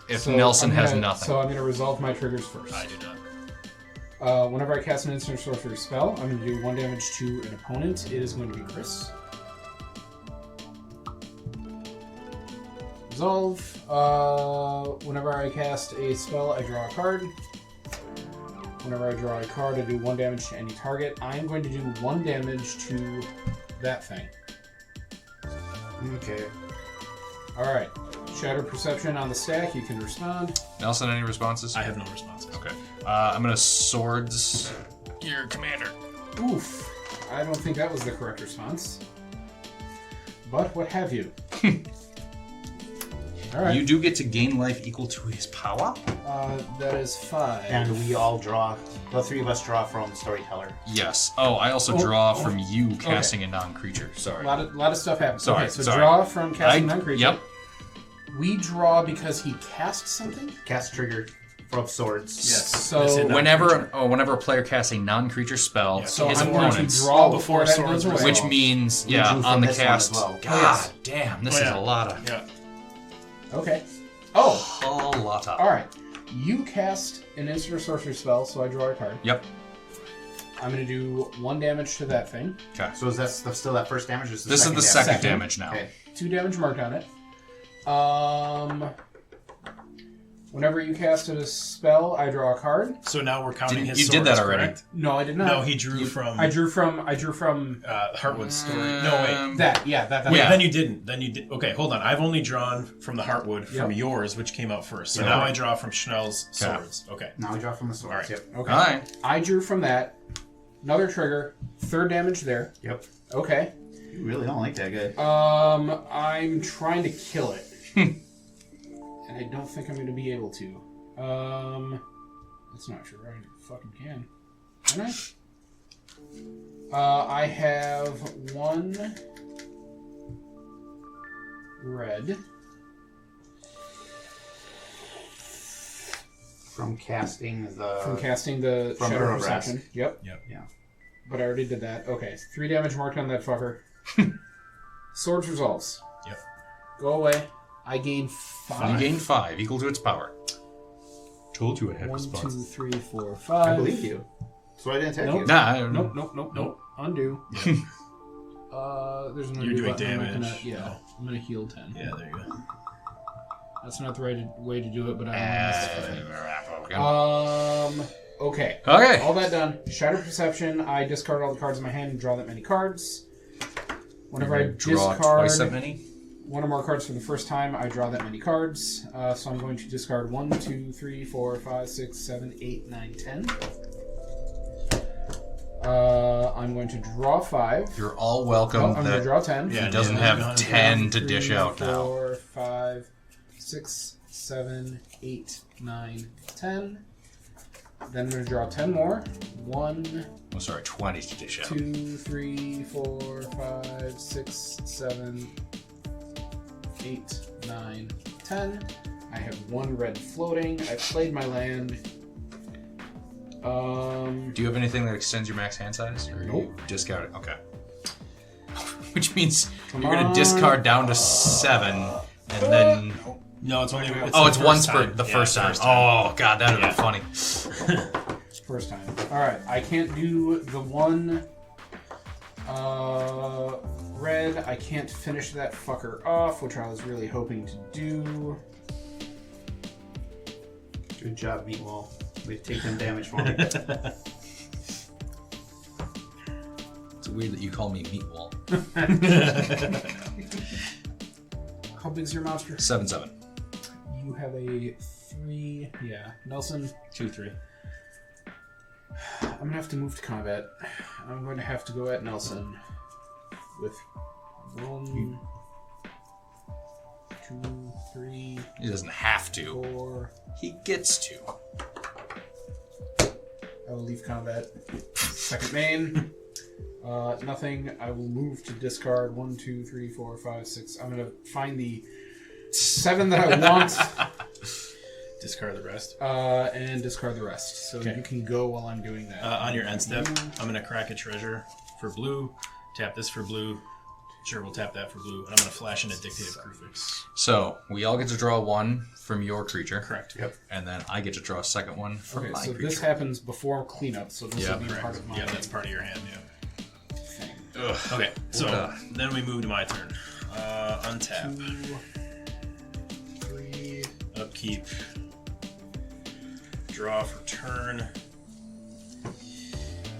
If So Nelson I'm has gonna- nothing. So I'm going to resolve my triggers first. I do not. Whenever I cast an instant sorcery spell, I'm going to do 1 damage to an opponent. It is going to be Chris. Resolve. Whenever I cast a spell, I draw a card. Whenever I draw a card, I do 1 damage to any target. I am going to do 1 damage to that thing. Okay. Alright. Shattered Perception on the stack. You can respond. Nelson, any responses? I have no responses. Okay. I'm gonna swords your commander. Oof. I don't think that was the correct response. But what have you? Alright. You do get to gain life equal to his power? That is 5. And we all draw. The 3 of us draw from Storyteller. Yes. Oh, I also Oh, draw oh. from you casting a non-creature. A Sorry. lot of stuff happens. Sorry, Okay, so sorry. draw from casting non-creature. Yep. We draw because he cast something? Cast trigger from swords. Yes. So That's it. Whenever a player casts a non-creature spell, Yeah, So his I'm going to opponents, draw Oh, before before that goes swords away. resolve. which means, We yeah, drew on from the this one cast. as well. God damn, this Oh, is yeah. a lot of. Yeah. Okay. Oh, A lot of. alright. You cast an instant or sorcery spell, so I draw a card. Yep. I'm going to do 1 damage to that thing. Okay. So is that still that first damage? Or is This is the second second damage? damage now. Okay. 2 damage marked on it. Whenever you casted a spell, I draw a card. So now we're counting Didn't- his you did that swords, already. correct? No, I did not. No, he drew from I drew from Heartwood's story. No, wait. that. Yeah, that. Wait, Yeah. then you didn't. Then you did. Okay, hold on. I've only drawn from the Heartwood from Yep. yours, which came out first. So Yeah. now I draw from Schnell's swords. Okay. Now we draw from the swords. Alright. Yep. Okay. Alright. I drew from that. Another trigger. 3rd damage there. Yep. Okay. You really don't like that guy. I'm trying to kill it. And I don't think I'm going to be able to. That's not true. I fucking can. Can I? I have 1 red. From casting the. From casting the from Shadow Urbrask. Perception. Yep. Yep. Yeah. But I already did that. Okay. 3 damage marked on that fucker. Swords resolves. Yep. Go away. I gain 5. You gain 5, equal to its power. Told you I had 1, 2, response. 3, 4, 5. I believe you. So I didn't attack Nope. you. Nah, I don't know. Nope. Undo. There's an undo You're doing button. I'm not damage. gonna, I'm gonna heal 10. Yeah, there you go. That's not the right way to do it, but I okay. Okay. All that done. Shattered Perception. I discard all the cards in my hand and draw that many cards. Whenever I draw discard twice that many. 1 or more cards for the first time, I draw that many cards. So I'm going to discard 1, 2, 3, 4, 5, 6, 7, 8, 9, 10. I'm going to draw 5. You're all welcome. I'm going to that draw 10. Yeah, he doesn't yeah, have yeah. 10 to dish 3, out now. 4, 5, 6, 7, 8, 9, 10. Then I'm going to draw 10 more. 1, Oh, sorry, 20 to dish out. 2, 3, 4, 5, 6, 7, 8, 9, 10. I have 1 red floating. I played my land. Do you have anything that extends your max hand size? Or Nope. you discard it? Okay. Which means Come you're going on. to discard down to 7, and then... No, it's only. It's the once first per time. the Yeah, first time. first Oh, God, that would Yeah. be funny. First time. Alright, I can't do the one Red, I can't finish that fucker off, which I was really hoping to do. Good job, Meatwall. We've taken damage for me. It's weird that you call me Meatwall. How big's your monster? 7/7. You have a 3. Yeah. Nelson? 2-3. I'm gonna have to move to combat. I'm going to have to go at Nelson with 1, 2, 3, He doesn't have to. 4. He gets to. I will leave combat. Second main. Nothing. I will move to discard 1, 2, 3, 4, 5, 6. I'm gonna find the 7 that I want. Discard the rest. And discard the rest. So Okay. you can go while I'm doing that. On your end step, I'm going to crack a treasure for blue, tap this for blue. Sure, we'll tap that for blue. And I'm going to flash in a Dictative Prefix. So, we all get to draw one from your creature. Correct. Yep. And then I get to draw a second one from Okay, my so creature. this happens before cleanup, so this Yeah, will be Correct. part of my Yeah, that's part of your hand, yeah. thing. Ugh. Okay, so Ugh. then we move to my turn. Untap. 2, 3. Upkeep. Draw for turn.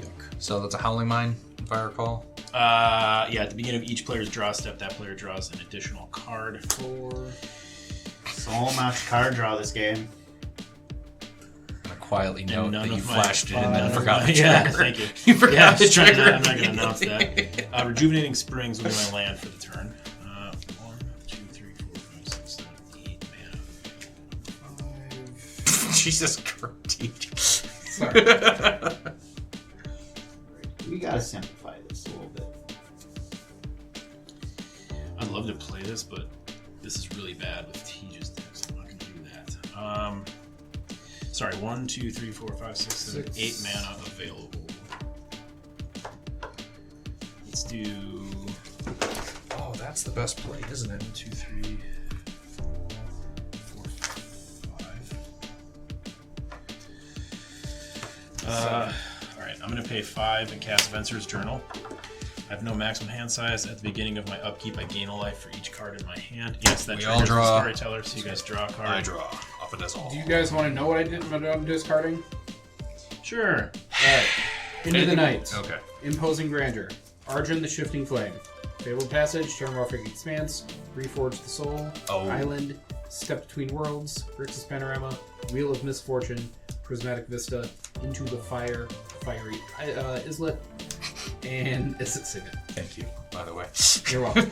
Yuck. So that's a Howling Mine, if I recall. Yeah, at the beginning of each player's draw step, that player draws an additional card. 4. So much card draw this game. I'm gonna quietly note none that you of my- flashed it and none then of forgot my- the yeah, trigger. thank you. You forgot Yeah, the just trying to- trigger. I'm not going to announce that. Rejuvenating Springs will be my land for the turn. 1, 2, 3, 4, 5, 6, 7, 8 mana. Jesus Christ. Sorry. We gotta simplify this a little bit. I'd love to play this, but this is really bad with Tejas decks. I'm not going to do that. Sorry, 1, 2, 3, 4, 5, 6, 7, 8 mana available. Let's do Oh, that's the best play, isn't it? 1, 2, 3, 4, 5. Alright, I'm going to pay 5 and cast Venser's Journal. I have no maximum hand size. At the beginning of my upkeep, I gain a life for each card in my hand. Yes, that We triggers all draw. the Storyteller, so you guys draw a card. I draw. Off it as all. Do you guys want to know what I did when I'm discarding? Sure. Alright. Into the Night. Okay. Imposing Grandeur. Arjun the Shifting Flame. Fabled Passage. Terramorphic Expanse. Reforge the Soul. Oh. Island. Step Between Worlds. Grixis Panorama. Wheel of Misfortune. Prismatic Vista. Into the Fire. Fiery Islet. And Isit Signet. Thank you, by the way. You're welcome.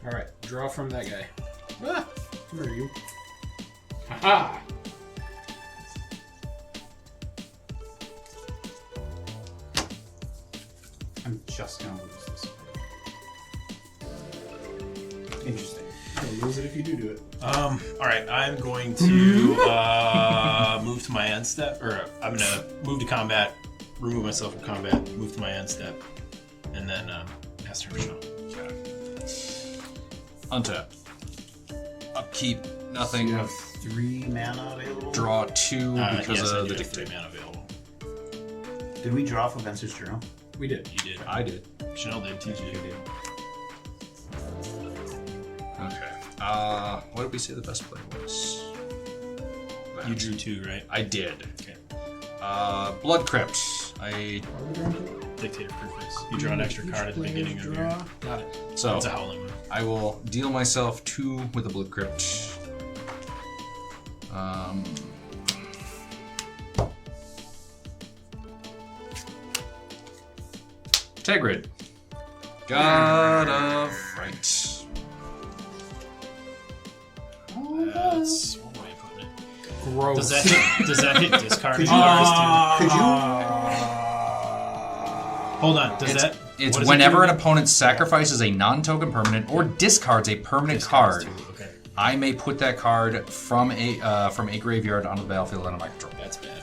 Alright, draw from that guy. Ah, come here, you. Haha! I'm just gonna lose this. Interesting. You'll lose it if you do it. Alright, I'm going to move to my end step, or I'm going to move to combat, remove myself from combat, move to my end step, and then pass turn shot. Untap. Upkeep. Nothing. You have 3 mana available. Draw 2 because yes, I of do the have 3 dictate. mana available. Did we draw from Venser's Journal? We did. You did. I did. Chanel did, TJ did. Okay. What did we say the best play was? You drew 2, right? I did. Okay. Blood Crypt. I Dictator Prefix. You draw an extra card at the beginning of your... Got it. so It's a howling one. I will deal myself 2 with a Blood Crypt. Tegrid. God of Fright. That's one way of putting it. Gross. Does that hit discard? Could yours you- too? Could you? Hold on. Does that? It's what does it whenever do an again? opponent sacrifices a non-token permanent or discards a permanent Discards card, too, Okay, I may put that card from a graveyard onto the battlefield under my control. that's bad.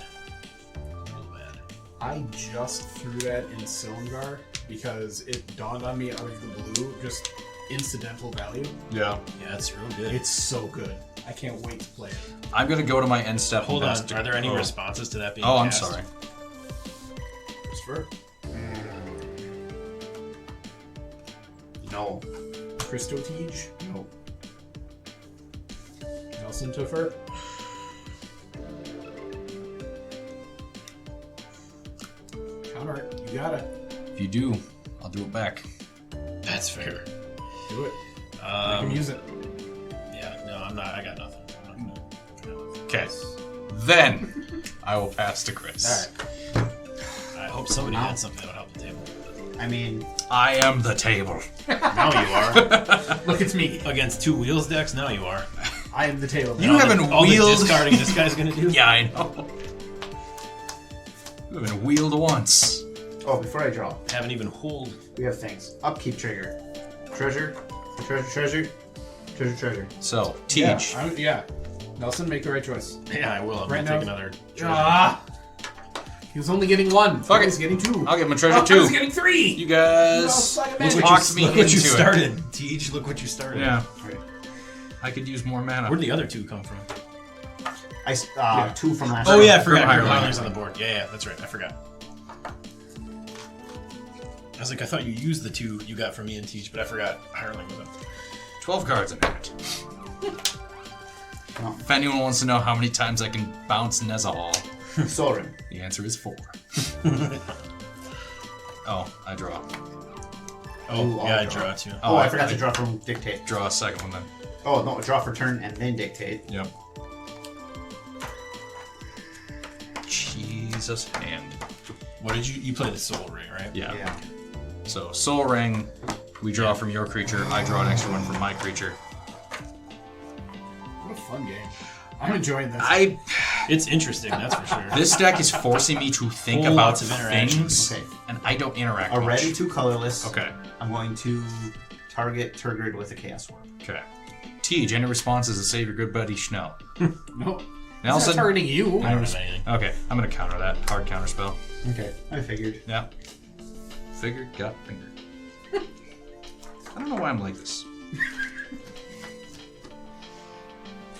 Real bad. I just threw that in Cylinder because it dawned on me out of the blue, just incidental value. Yeah. Yeah, it's real good. It's so good. I can't wait to play it. I'm gonna go to my end step. Hold and on. best- Are there any oh. responses to that being Oh, I'm cast? sorry. Christopher? No. Christo Tej. No. Nelson Tuffer. Counter it. You got it. If you do, I'll do it back. That's fair. Do it. You can use it. Yeah, no, I'm not. I got nothing. I'm not gonna- Okay. Then I will pass to Chris. All right. I hope somebody had something that would help the table. I mean, I am the table. Now you are. Look, it's me. Against 2 wheels decks, now you are. I am the table. You haven't all wheeled. the discarding this guy's gonna do? Yeah, I know. You haven't wheeled once. oh, before I draw, Haven't even hold. we have things. Upkeep trigger. Treasure. Treasure. So, Yeah, Tej. yeah. Nelson, make the right choice. Yeah, I will. I'm Right gonna take now- another. Ah! He was only getting 1. Fuck it. He's getting 2. I'll give him a treasure Oh, too. he's getting 3. You guys No, suck it, man. talked me Look what you into it. started, Tej. Look what you started. Yeah, Alright. I could use more mana. Where'd the other 2 come from? I 2 from last Oh round. yeah, I forgot. Hireling. Hireling's on the board. Yeah, that's right. I forgot. I was like, I thought you used the 2 you got from me and Tej, but I forgot Hireling was up. 12 cards in hand. No. If anyone wants to know how many times I can bounce Nezahal, Sorin. the answer is 4. Oh, I draw. Oh, Ooh, yeah, I'll I draw. draw too. Oh, I forgot to draw from Dictate. Draw a second one then. Oh, no, draw for turn and then Dictate. Yep. Jesus hand. What did you play the Soul Ring, right? Yeah. Yeah. So Soul Ring, we draw from your creature. I draw an extra one from my creature. What a fun game. I'm enjoying this. It's interesting, that's for sure. This deck is forcing me to think Whole about lots of interactions. things, Okay. and I don't interact A much. ready 2 colorless. Okay. I'm going to target Turgid with a Chaos Warp. Okay. Tej, any responses to save your good buddy Schnell? No. Nelson? He's not targeting you. I don't have anything. Okay, I'm gonna counter that. Hard counter spell. Okay, I figured. Yeah. Figured, got fingered. I don't know why I'm like this.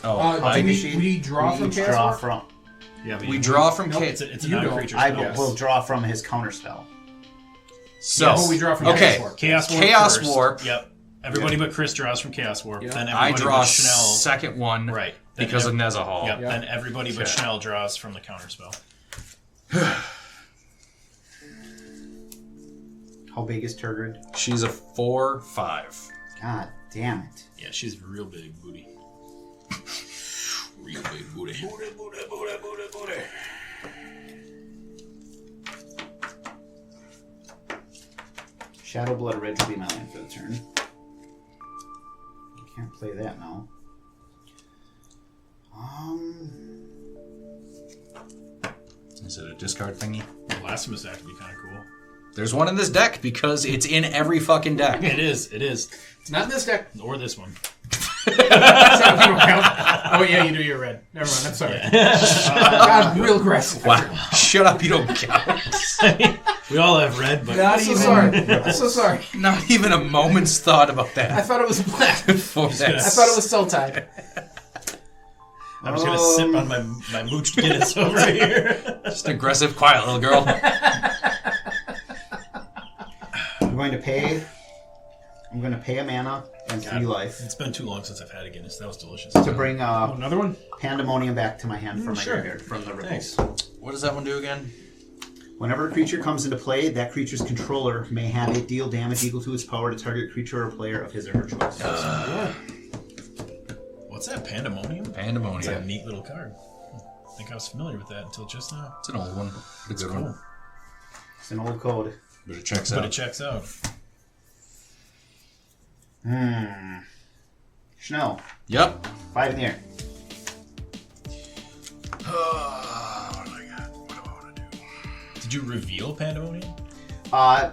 Oh, I'll take a we, sheet. we draw We from each Chaos draw Warp? from. Yeah, but we you- draw from Nope, It's a You don't. non-creature I spell. Yes. will draw from his counter spell. So, Oh, we draw from okay. Chaos Warp. Chaos Warp. Chaos first. Warp. Yep. Everybody but Chris draws from Chaos Warp. Yeah. Then I everybody draw but Schnell. second one Right. Then because of ev- Nezahal. Yep. Yeah. Then everybody but Okay. Schnell draws from the counter spell. How big is Turgid? She's a 4/5. God damn it. Yeah, she's real big booty. Real big booty. Booty. Shadow Blood Ridge will be my land for the turn. I can't play that now. Is it a discard thingy? Blasphemous Act would be kind of cool. There's one in this deck because it's in every fucking deck. It is. It is. It's not in this deck. Or this one. So you don't count. Oh, yeah, you do your red. Never mind, I'm sorry. God, real aggressive. Wow. Shut up, you don't count. We all have red, but I'm so sorry. I'm so sorry. Not even a moment's thought about I that. thought it was black. For I that. thought it was Sultai. I'm just gonna sip on my mooched Guinness over here. Just aggressive, quiet little girl. I'm going to pay a mana and 3 life It's been too long since I've had a Guinness. That was delicious. to bring Another one? Pandemonium back to my hand from my sure. graveyard from the ripples. Thanks. What does that one do again? Whenever a creature comes into play, that creature's controller may have it deal damage equal to its power to target creature or player of his or her choice. What's that? Pandemonium? It's a Pandemonium. neat little card. I think I was familiar with that until just now. It's an old one. It's a good one. It's an old code. But it checks But out. it checks out. Schnell, Yep. 5 in the air. What do I got? What do I want to do? Did you reveal Pandemonium?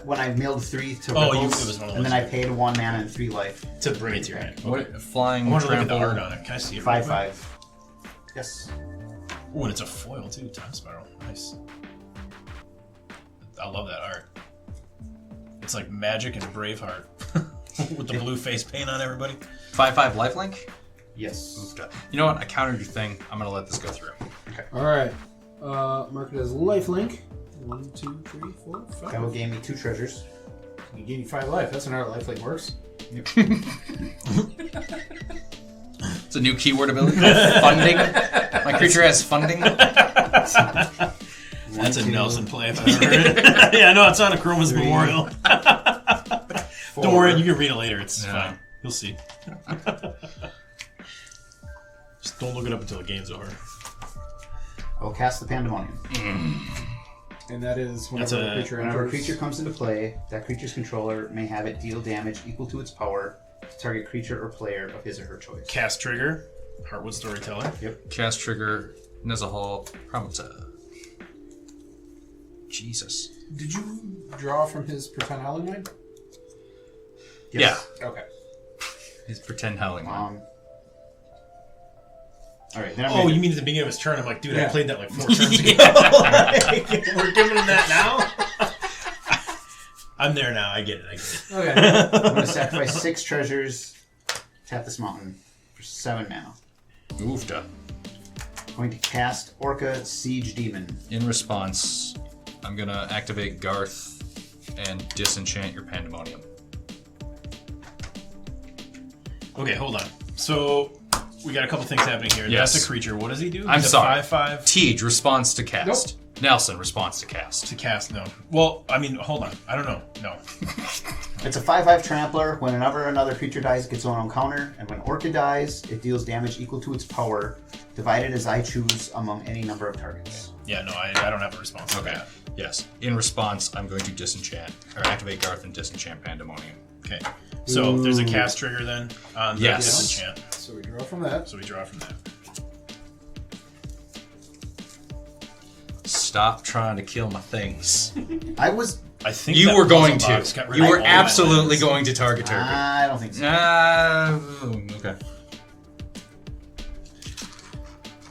When I mailed 3 to Oh, ripples, it was one of the and then ones I paid 1 mana and 3 life. To bring it to your hand. What? Okay. Flying I want to look at the trample. art on it. Can I see it? real quick? 5/5. Yes. Oh, and it's a foil too. Time Spiral. Nice. I love that art. It's like Magic and Braveheart. With the blue face paint on everybody. 5/5 lifelink? Yes. You know what? I countered your thing. I'm going to let this go through. Alright. Mark it as lifelink. 1, 2, 3, 4, 5. That will gain me 2 treasures. You gain 5 life. That's not how lifelink works. It's a new keyword ability. Funding. My creature has funding. That's a Nelson play if I've ever heard it. Yeah, no, it's on a Chroma's Memorial. Don't worry, you can read it later. It's fine. You'll see. Just don't look it up until the game's over. I will cast the Pandemonium. And that is whenever Whenever a creature comes into play, that creature's controller may have it deal damage equal to its power to target creature or player of his or her choice. Cast trigger, Heartwood Storyteller. Yep. Cast trigger, Nezahal, Pramata. Jesus. Did you draw from his Pretend Howling Mind? Yes. Okay. His pretend howling. Alright, then Oh, you mean at the beginning of his turn? I'm like, dude, I played that like 4 turns ago. We're giving him that now? I'm there now. I get it. Okay. I'm going to sacrifice 6 treasures, tap this mountain for 7 mana. Oofda. I'm going to cast Orca Siege Demon. In response, I'm gonna activate Garth and disenchant your Pandemonium. Okay, hold on. So we got a couple things happening here. Yes. That's a creature. What does he do? I'm He's sorry. a 5/5 Tej, response to cast. Nelson, response to cast. to cast. No. Well, I mean, hold on. I don't know. No. It's a 5/5 trampler. Whenever another creature dies, it gets on counter. And when Orca dies, it deals damage equal to its power, divided as I choose among any number of targets. Yeah, no, I don't have a response to that. Yes. In response, I'm going to disenchant, or activate Garth and disenchant Pandemonium. Okay. So there's a cast trigger then on the Yes. disenchant. So we draw from that. So we draw from that. Stop trying to kill my things. I was... I think You that were going puzzle box to. got rid You of were all my absolutely lands. going to target Turkey. I don't think so.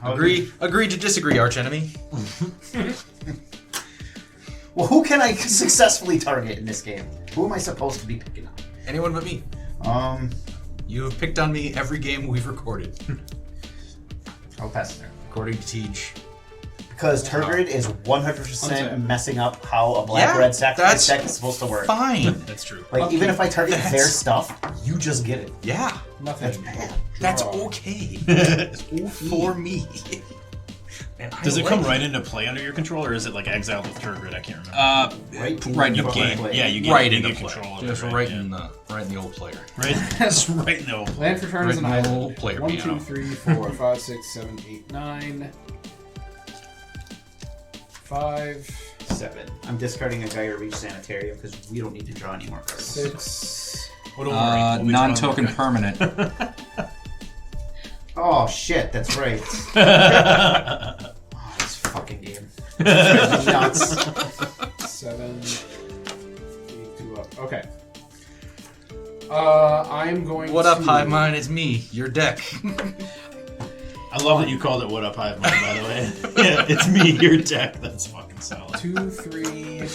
Okay. Agree to disagree, archenemy. Well, who can I successfully target in this game? Who am I supposed to be picking on? Anyone but me. You have picked on me every game we've recorded. I'll pass it there. According to Tej. Because Turgid is 100% Untap. messing up how a black-red sacrifice deck is supposed to work. Fine. That's true. Like, even if I target That's- their stuff, you just get it. Yeah. Nothing. That's bad. That's Draw. okay. For me. And I Does it like come right into play under your control, or is it like exiled with Turgid? I can't remember. right in you the gain, play. yeah, you get, Right you in the get play. control of Just it, right yeah. in the old player. Right, that's right in the old. Land for turn is an Right in the island. old player 1, piano. 2, 3, 4, 5, 6, 7, 8, 9. 5, 7. I'm discarding a Gyre Reach Sanitarium because we don't need to draw any more cards. 6. What don't worry, we'll be non-token drawing permanent. Oh, shit, that's right. Oh, this fucking game. It's nuts. 7. 2 up. Okay. I'm going What to... up, Hive Mind? It's me, your deck. I love that you called it "What Up Hive Mind," by the way. Yeah, it's me, your deck. That's fucking solid. 2, 3,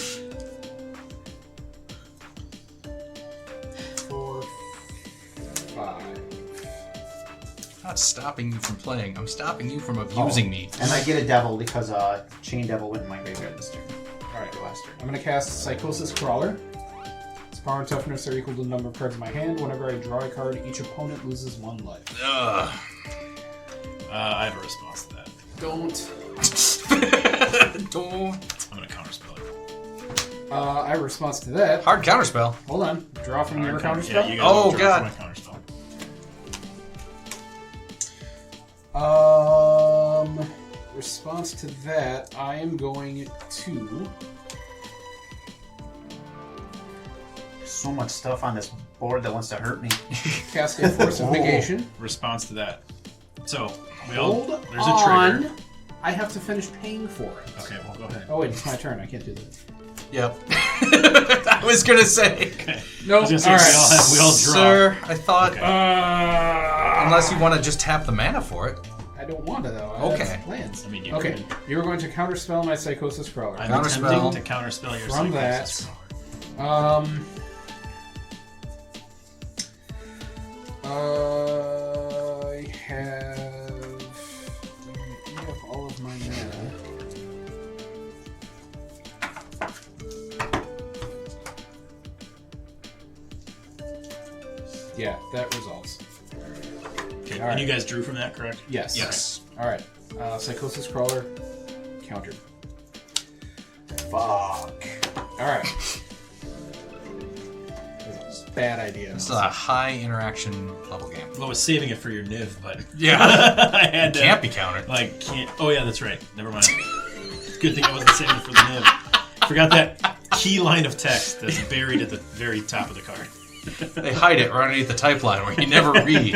4, 5. I'm not stopping you from playing. I'm stopping you from abusing me. And I get a devil because Chain Devil went in my graveyard this turn. Alright, last turn. I'm going to cast Psychosis Crawler. Its power and toughness are equal to the number of cards in my hand. Whenever I draw a card, each opponent loses 1 life. Ugh. I have a response to that. Don't. Don't. I'm gonna counterspell it. I have a response to that. Hard counterspell. Hold on. Draw from your Yeah, counterspell? you Oh, gotta draw God. from my counterspell. Response to that, I am going to... So much stuff on this board that wants to hurt me. cast a Force of Negation. Response to that. So we all Hold there's a on. trigger. I have to finish paying for it. Okay, well go ahead. Oh wait, it's my turn. I can't do that. Yep. I was gonna say. No, I was gonna say, alright. we all draw. Sir, I thought. Okay. Unless you want to just tap the mana for it. I don't want to though. I Okay. have plans. I mean, you Okay, could. you're going to counterspell my Psychosis Crawler. I'm Counterspell. attempting to counterspell your From Psychosis that- Crawler. I have all of my mana. Yeah, that resolves. Okay, All and right. you guys drew from that, correct? Yes. Yes. All right. Psychosis Crawler, countered. Fuck. All right. That was a bad idea. This is a high interaction level game. Well, I was saving it for your Niv, but Yeah. I had to. Can't be countered. Like, can't. Oh yeah, that's right. Never mind. Good thing I wasn't saving it for the Niv. Forgot that key line of text that's buried at the very top of the card. They hide it right underneath the type line where you never read.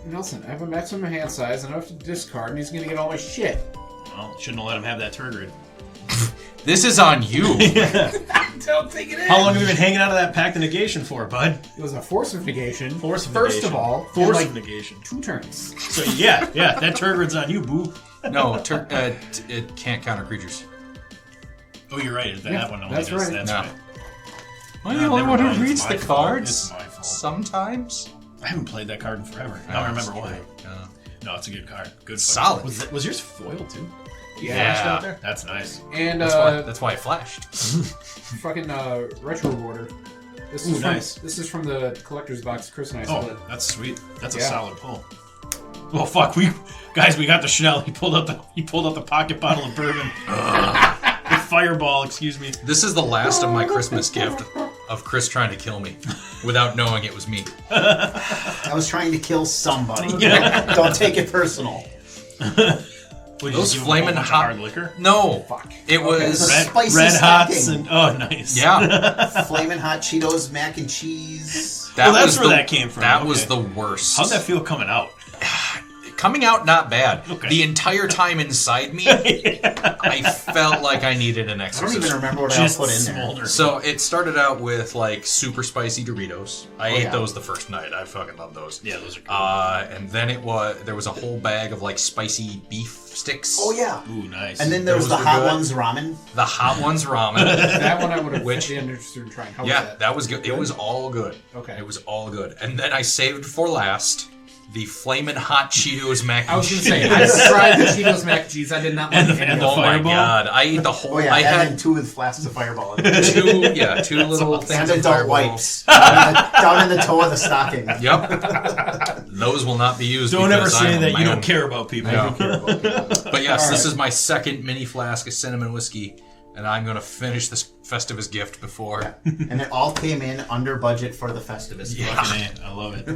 Nelson, I have a maximum hand size and I have to discard, and he's gonna get all my shit. Well, shouldn't have let him have that turd. This is on you. Don't take it in. How long have you been hanging out of that pact of negation for, bud? It was a force of negation. Force of First negation. of all, Force like of negation. 2 turns. So yeah, that turgid's on you, boo. No, it can't counter creatures. Oh, you're right. That Yeah, one only that's does. right. That's No. right. Am I the Never only one who mind, it's reads my the fault. cards? It's my fault. Sometimes. I haven't played that card in forever. I don't remember why. No, it's a good card. Good. Solid. Was yours foil too? Yeah. Flashed out there? That's nice. And That's why it flashed. fucking retro rewarder. This Ooh, is nice. This is from the collector's box Chris and I Oh, split. that's sweet. That's a Yeah. solid pull. Well, fuck, we got the Chanel. He pulled out the pocket bottle of bourbon. The fireball, excuse me. This is the last of my Christmas gift of Chris trying to kill me without knowing it was me. I was trying to kill somebody. Yeah. Don't take it personal. What, Those you give him a flamin' whole bunch of hot hard liquor. No, Fuck. it was It's a spicy Red Hots stocking. and oh, nice. yeah. Flamin' hot Cheetos, mac and cheese. That Well, that's was where the- that came from. That Okay. was the worst. How'd that feel coming out? Coming out not bad. Okay. The entire time inside me, I felt like I needed an I don't exorcism. even remember what Just I put in there. smolder. So it started out with like super spicy Doritos. I ate yeah. those the first night. I fucking love those. Yeah, those are good. And then there was a whole bag of like spicy beef sticks. Oh yeah. Ooh, nice. And then there was Those the were hot good. ones ramen. The hot ones ramen. That one I would have Which- been interested in trying. How was Yeah, that? that was good. It was all good. Okay. It was all good. And then I saved for last the Flamin' Hot Cheetos mac and I was cheese. gonna say, I tried the Cheetos mac and cheese. I did not like And the- any and of the them. Oh my Fireball? god! I ate the whole. Oh yeah, I and had then 2 with flasks of Fireball. In it. two little And things of adult Fireball. wipes down in the toe of the stocking. Yep. Those will not be used. don't ever because say I'm that my you don't own. care about people. Yeah. But yes, All this right. is my second mini flask of cinnamon whiskey, and I'm gonna finish this Festivus gift before. And it all came in under budget for the Festivus. Yeah. Fucking A, I love it.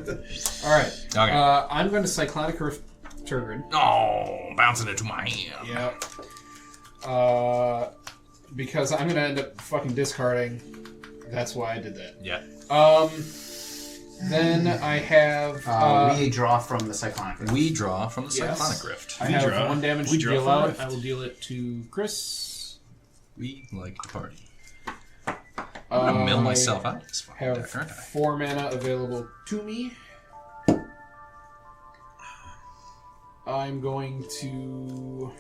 All right. Okay. I'm going to Cyclonic Earth Turgid. Oh, bouncing into my hand. Yep. Because I'm going to end up fucking discarding. That's why I did that. Yeah. Then I have. We draw from the Cyclonic. Rift. We draw from the Yes. Cyclonic Rift. I We have draw. 1 damage We to draw deal from out. Rift. I will deal it to Chris. We like the party. I'm gonna mill myself out of this fucking Have deck, aren't I? 4 mana available to me. I'm going to.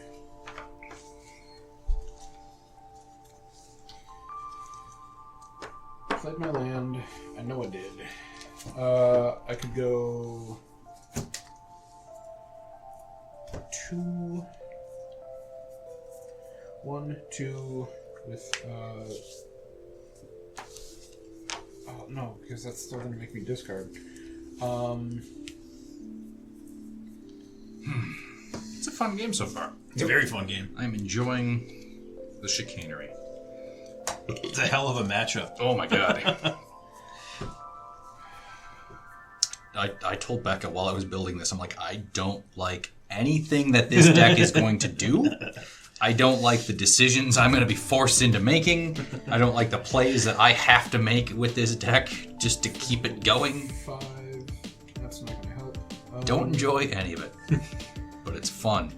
Played my land. I know I did. I could go 2, 1, 2 with. Oh no, because that's still going to make me discard. It's a fun game so far. It's a very fun game. I'm enjoying the chicanery. It's a hell of a matchup. Oh my god. I told Becca while I was building this, I'm like, I don't like anything that this deck is going to do. I don't like the decisions I'm going to be forced into making. I don't like the plays that I have to make with this deck just to keep it going. 5. That's not going to help. Don't enjoy any of it. But it's fun.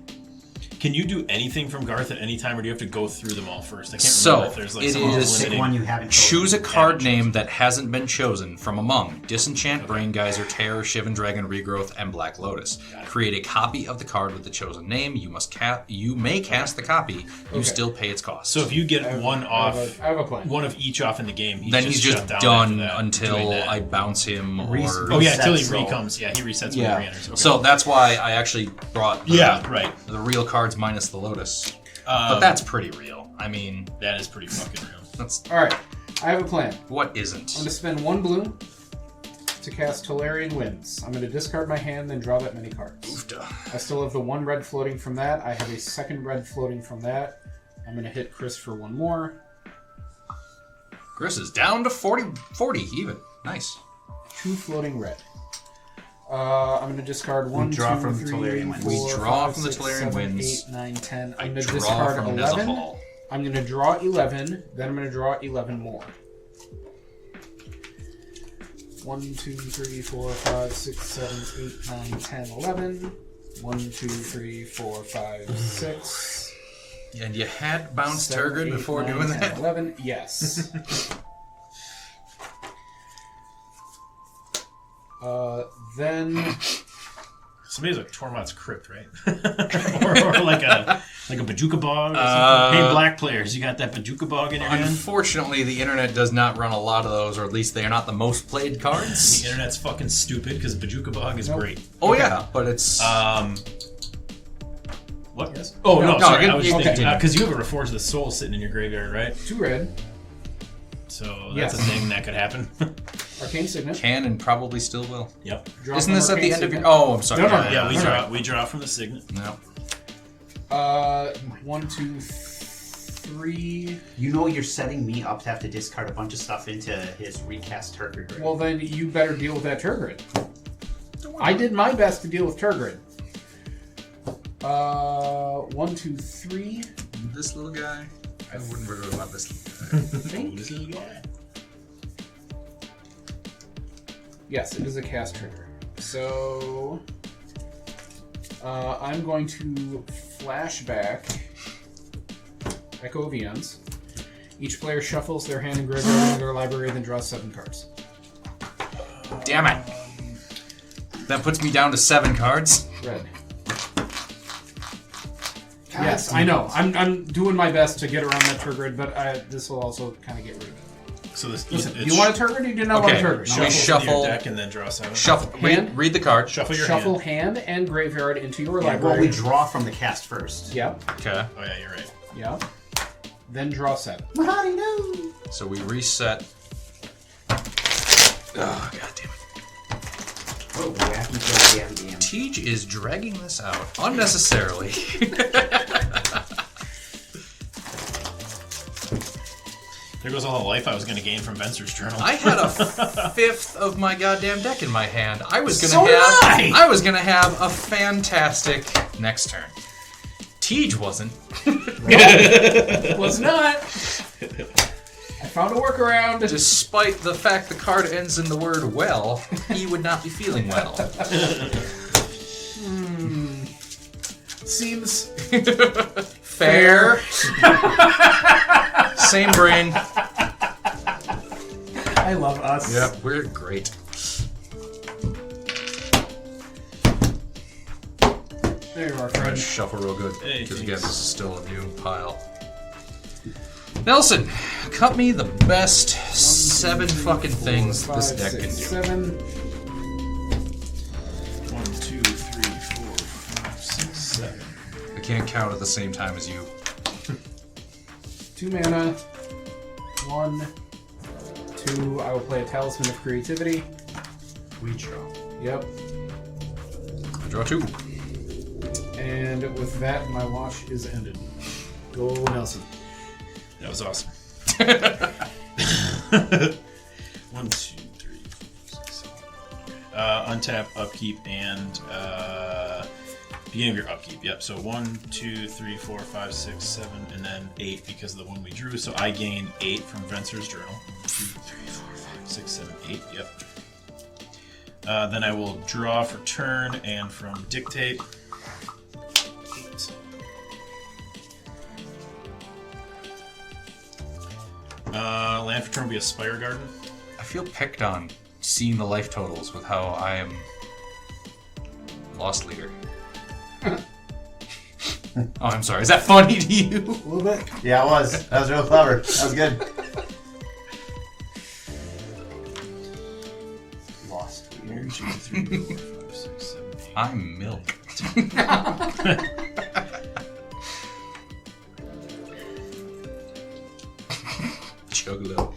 Can you do anything from Garth at any time, or do you have to go through them all first? I can't So, remember if there's like it some is- Pick limiting. one you haven't Choose a chosen. card name that hasn't been chosen from among Disenchant, Brain Geyser, Terror, Shivan Dragon, Regrowth, and Black Lotus. Create a copy of the card with the chosen name. You may cast the copy. You Okay. still pay its cost. So if you get one off, I have a plan. one of each off in the game, then he's just shut down done after that, doing until that. I bounce him. Or Oh yeah, until he resets, though. recomes. Yeah, he resets when Yeah. he re-enters. Okay. So that's why I actually brought the, yeah, right. the real cards minus the Lotus. But that's pretty real. I mean, That is pretty fucking real. That's Alright, I have a plan. what I'm going isn't. to spend 1 blue to cast Tolarian Winds. I'm going to discard my hand, then draw that many cards. I still have the 1 red floating from that. I have a 2nd red floating from that. I'm going to hit Chris for 1 more. Chris is down to 40 even. Nice. 2 floating red. I'm going to discard 1, draw 2, from 3, Tolarian Winds. 4, We draw 5, from the 6, Tolarian 7, Winds. 8, 9, 10. I I'm going to draw discard from 11. Nezahal. I'm going to draw 11, then I'm going to draw 11 more. 1, 2, 3, 4, 5, 6, 7, 8, 9, 10, 11. 1, 2, 3, 4, 5, 6. And you had bounced 7, Turgid 8, before 9, doing 10, that? 11, yes. Then Somebody's like Tormod's Crypt, right? or like a Bajuka Bog or something. Hey, black players, you got that Bajuka Bog in your hand? Unfortunately, the internet does not run a lot of those, or at least they are not the most played The cards. internet's fucking stupid because Bajuka Bog is great. Oh yeah, but it's What? Yes. Oh, no, sorry. you- I was you thinking, continue. because you have a Reforge the Soul sitting in your graveyard, right? 2 red, So Yes. that's a thing that could happen. Arcane Signet. can and probably still will. Yep. Draw Isn't from this at the Arcane end of your? Signet. Oh, I'm sorry. No, no, Yeah, we Alright. we draw from the Signet. No. 1, 2, 3. You know you're setting me up to have to discard a bunch of stuff into his recast Turgid grade. Well, then you better deal with that Turgid. I did my best to deal with Turgid. 1, 2, 3. This little guy. I wouldn't really love this little guy. This little guy. Yes, it is a cast trigger. So I'm going to flashback Echo of Eons. Each player shuffles their hand and graveyard into their library, then draws 7 cards. Damn it. That puts me down to 7 cards. Red. Yes, I know. I'm doing my best to get around that Turgid, but this will also kind of get rid of it. So this Listen, it's you want a Turgid or you do not Okay, want a Turgid? we shuffle shuffle- your deck and then draw 7. Shuffle. Hand? Read the card. Shuffle your Shuffle hand. hand and graveyard into your Yeah, well, library. we draw from the cast first. Yep, Okay. Oh yeah, you're right. yep. Then draw 7. Mahoney, no! So we reset. Oh, god damn it. What a wacky goddamn game. Teej is dragging this out unnecessarily. There goes all the life I was going to gain from Venser's Journal. I had a fifth of my goddamn deck in my hand. I was gonna So have. did I was gonna have a fantastic next turn. Teej wasn't. Was not. I found a workaround. Despite the fact the card ends in the word well, he would not be feeling well. Seems Fair. Same brain. I love us. Yep, we're great. There you are, I'm gonna friend. shuffle real good, Hey, because again, thanks. this is still a new pile. Nelson, cut me the best 7 fucking things this deck can do. 7. 1, 2, 3, 4, 5, 6, 7. I can't count at the same time as you. 2 mana. 1, 2. I will play a Talisman of Creativity. We draw. Yep. I draw 2. And with that, my wash is ended. Go Nelson. That was awesome. 1, 2, 3, 4, 6, 7. Untap, upkeep, and beginning of your upkeep. Yep. So 1, 2, 3, 4, 5, 6, 7, and then 8 because of the one we drew. So I gain 8 from Venser's Journal. 1, 2, 3, 4, 5, 6, 7, 8. Yep. Then I will draw for turn and from Dictate. 8. Land for turn will be a Spire Garden. I feel picked on seeing the life totals with how I am lost leader. Oh, I'm sorry. Is that funny to you? A little bit. Yeah, it was. That was real clever. That was good. Lost. 1, 2, 3, 4, 5, 6, 7, 8. I'm milk. Chug a little.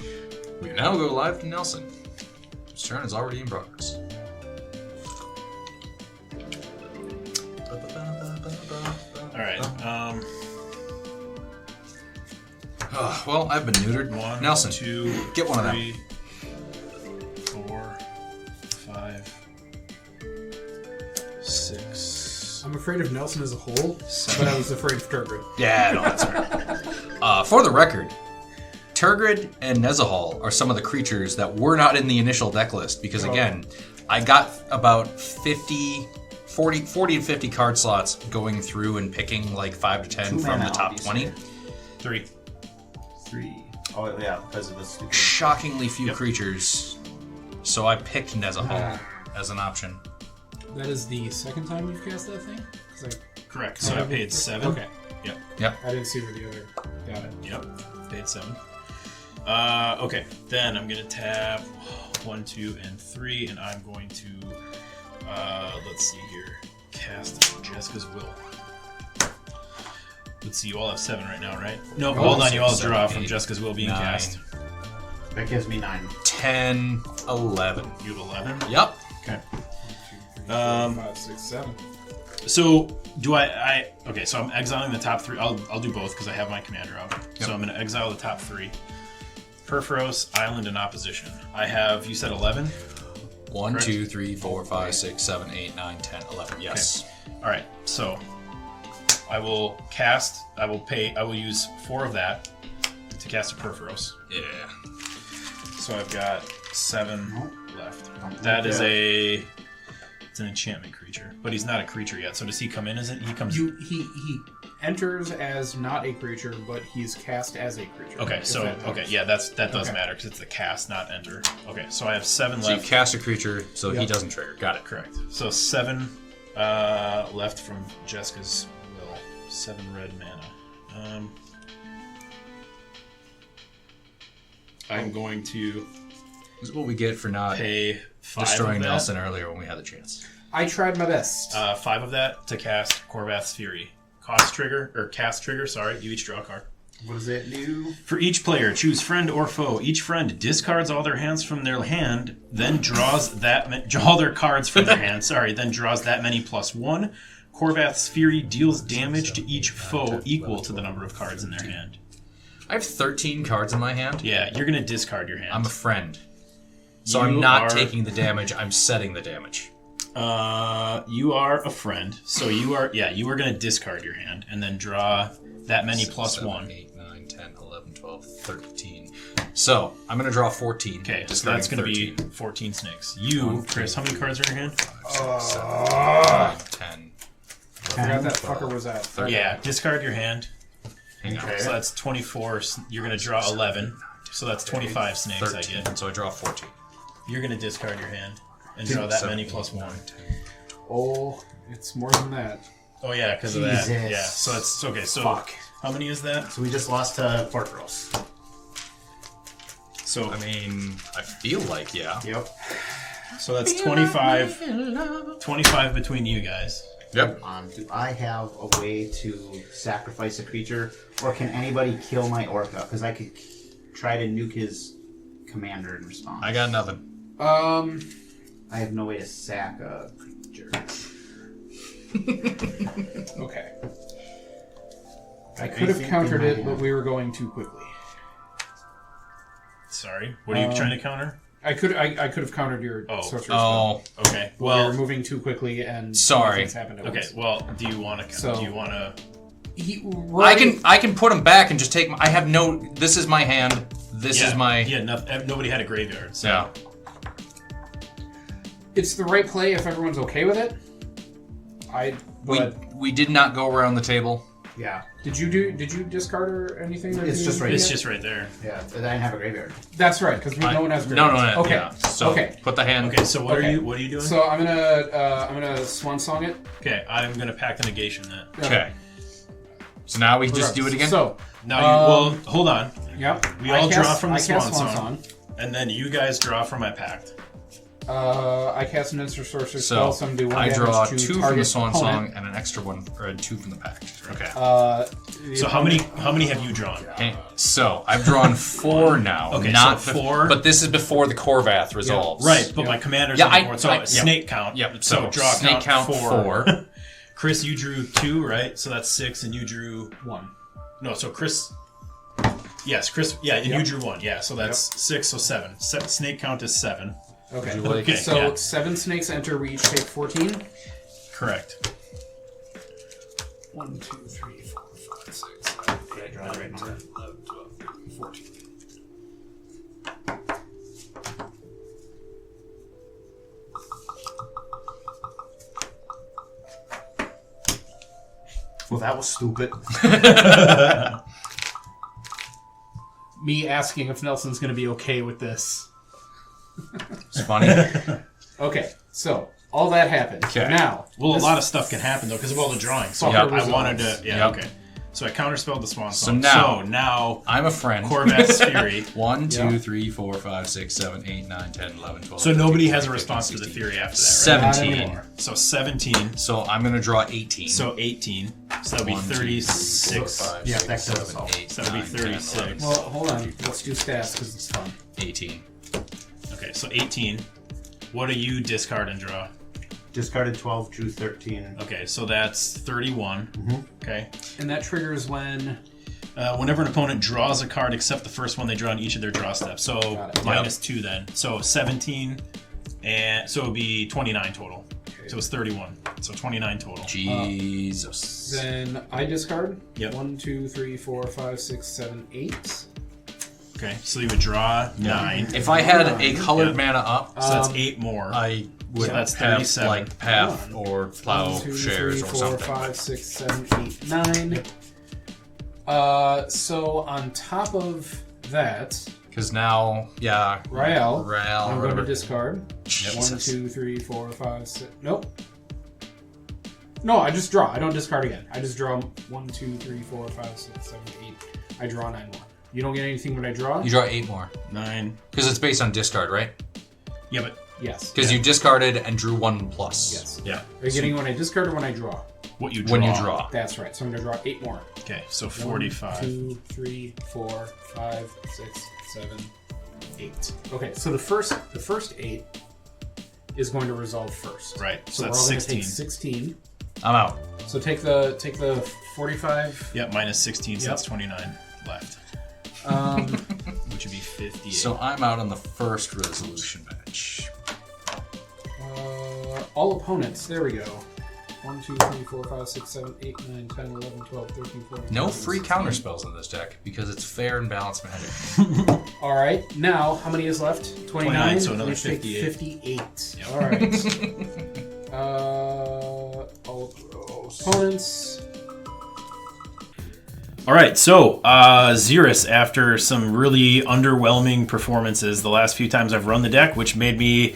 We now go live to Nelson. His turn is already in progress. Alright, Well, I've been neutered. 1, Nelson, 2, get one of them. 3, 4, 5, 6. I'm afraid of Nelson as a whole, but I was afraid of Turgid. Yeah, no, that's right. For the record, Turgid and Nezahal are some of the creatures that were not in the initial deck list because, again, I got about 40 to 50 card slots going through and picking like 5 to 10 from the top 20. 3. Oh, yeah, because of the stupid... Shockingly few creatures, so I picked Nezahal as an option. That is the second time you've cast that thing? Correct. So I paid 7. Okay. Yep. I didn't see where the other... Got it. Yep. Paid 7. Okay. Then I'm going to tap 1, 2, and 3, and I'm going to, let's see here, cast Jessica's Will. Let's see, you all have 7 right now, right? No, hold on, you all draw from Jessica's Will being 9. cast. That gives me 9. 10, 11. You have 11? Yep. Okay. 5, 6, 7. So, do I okay, so I'm exiling the top 3. I'll do both because I have my commander out. Yep. So I'm going to exile the top 3. Perforos, Island, and Opposition. I have, you said 11? 1, Correct. 2, 3, 4, 5, 6, 7, 8, 9, 10, 11. Yes. Okay. Alright, so I will use 4 of that to cast a Perforos. Yeah. So I've got 7 left. Don't That do is that. it's an enchantment creature, but he's not a creature yet. So does he come in as it? He comes. He enters as not a creature, but he's cast as a creature. Okay, if so that helps. okay, yeah, that does Okay. matter because it's the cast, not enter. Okay, so I have 7 So you left. cast a creature, so he Yep. doesn't trigger. Got it. Correct. So 7 left from Jessica's Will. 7 red mana. I'm going to This is what we get for not pay 5 destroying of that. Nelson earlier when we had the chance. I tried my best. 5 of that to cast Corvath's Fury. Cast trigger, sorry. You each draw a card. What does that do? For each player, choose friend or foe. Each friend discards all their hands from their hand, then draws all their cards from their hand. Sorry, then draws that many +1. Corvath's Fury deals damage to each foe equal to the number of cards in their hand. I have 13 cards in my hand. Yeah, you're gonna discard your hand. I'm a friend. So You I'm not are- taking the damage, I'm setting the damage. You are a friend, so you are gonna discard your hand and then draw that many 7, +1. 8, 9, 10, 11, 12, 13. So I'm going to draw 14. Okay, so discarding that's gonna 13. be 14 snakes. You, Chris, how many cards are in your hand? 5, 6, 7, 8, 9, 10. I forgot that fucker was at. 30. Yeah, discard your hand. Hang on. So that's 24. You're going to draw 11. So that's 25 snakes 13. I get. So I draw 14. You're going to discard your hand and draw that 7, many 8, +1. 9, 10. Oh, it's more than that. Oh, yeah, because of that. Jesus. Yeah, so it's okay. So Fuck. how many is that? So we just lost to Pork Roast. So I mean, I feel like, yeah. Yep. so that's 25. 25 between you guys. Yep. Do I have a way to sacrifice a creature, or can anybody kill my Orca? Because I could try to nuke his commander in response. I got nothing. I have no way to sack a creature. Okay. I could have countered it, but we were going too quickly. Sorry. What are you trying to counter? I could have countered your Oh. sorcery spell. Oh, Okay. Well, we Well, were moving too quickly, and Sorry. things happened at okay. once. Well, do you want to? So- do you want to? I can put them back and just take. I have no. This is my hand. This is my. Yeah. Nobody had a graveyard. So. Yeah. It's the right play if everyone's okay with it. We did not go around the table. Yeah. Did you discard or anything? It's just right It's there. just right there. Yeah. I didn't have a graveyard. That's right, because no one has. No, graveyards. Okay. Yeah. So Okay. put the hand. Okay. So what Okay. are you? What are you doing? So I'm gonna swan song it. Okay, I'm gonna pack the negation then. Okay. So now we just do it again. So Now you well, hold on. yep. We all draw from the I cast Swan Song. And then you guys draw from my pact. I cast an instant sorcery So spell, so I'm going to do 1 I damage draw to 2 from the target Swan opponent. Song and an extra 1 or 2 from the pack. Okay. The So how many have you drawn? So I've drawn 4 now. Okay, not so 4. But this is before the Corvath resolves. Right, but my commander's Yeah, on the board, so yep. snake count. Yep. So draw snake count 4. Chris, you drew 2, right? So that's 6, and you drew 1. no. So Chris, yes, Chris, yeah, and you drew 1, yeah. So that's 6, so 7. Snake count is 7. Okay. Okay, So yeah. 7 snakes enter. We each take 14. Correct. 1, 2, 3, 4, 5, 6, 7, 8, 9, 10, 11, 12, 13, 14. Well, that was stupid. Me asking if Nelson's going to be okay with this. It's funny. Okay, so all that happened. Okay. Now, Well, this- a lot of stuff can happen though because of all the drawing. So Yep. I wanted to. Yeah. Yep. Okay. So I counterspelled the Swan So Song. now- I'm a friend. Corvath's Fury. 1, 2, Yeah. 3, 4, 5, 6, 7, 8, 9, 10, 11, 12. So nobody 13, has a 14, response to 15, the Fury after that, 17. right? So 17. So I'm going to draw 18. So 18. So that would be 1, 2, 3, 36. 4, 5, Yeah, 6, that does 7, help. 8, So that would be 9, 10, 36. 11, Well, hold on. Let's do stats because it's fun. 18. Okay, so 18. What do you discard and draw? Discarded 12, drew 13. Okay, so that's 31. Okay. And that triggers when... Whenever an opponent draws a card except the first one they draw on each of their draw steps. So Got it. minus 2 then. So 17, and so it would be 29 total. Okay. So it's 31. So 29 total. Jesus. Then I discard. Yep. 1, 2, 3, 4, 5, 6, 7, 8. Okay, so you would draw 9. If I had a colored mana up, So that's 8 more. I would So that's have 37. like Path or 1, Plow 2, Shares 3, or 4, something. 5, 6, 7, 8, 9. So on top of that, Because now, yeah. Raphael, Raphael, I'm going whatever. to discard. 1, Jesus. 2, 3, 4, 5, 6. Nope. No, I just draw. I don't discard again. I just draw 1, 2, 3, 4, 5, 6, 7, 8. I draw 9 more. You don't get anything when I draw? You draw 8 more. 9. Because it's based on discard, right? Yeah, but Yes. Because you discarded and drew 1 plus. Yes. yeah. Are you getting when I discard or when I draw? What you draw. When you draw. That's right. So I'm going to draw 8 more. Okay, so 1, 45. 2, 3, 4, 5, 6, 7, 8. Okay, so the first 8 is going to resolve first. Right, So so we're that's all going to 16. take 16. I'm out. So take the 45. Yep, minus 16, so Yep. that's 29 left. Which would be 58. So I'm out on the first resolution match. All opponents. There we go. 1, 2, 3, 4, 5, 6, 7, 8, 9, 10, 11, 12, 13, 14. No 15, free 16. counter spells in this deck because it's fair and balanced magic. All right. Now, how many is left? 29. 29, so another Which make 58. 58. All right. All opponents. All right, so Xyris, after some really underwhelming performances the last few times I've run the deck, which made me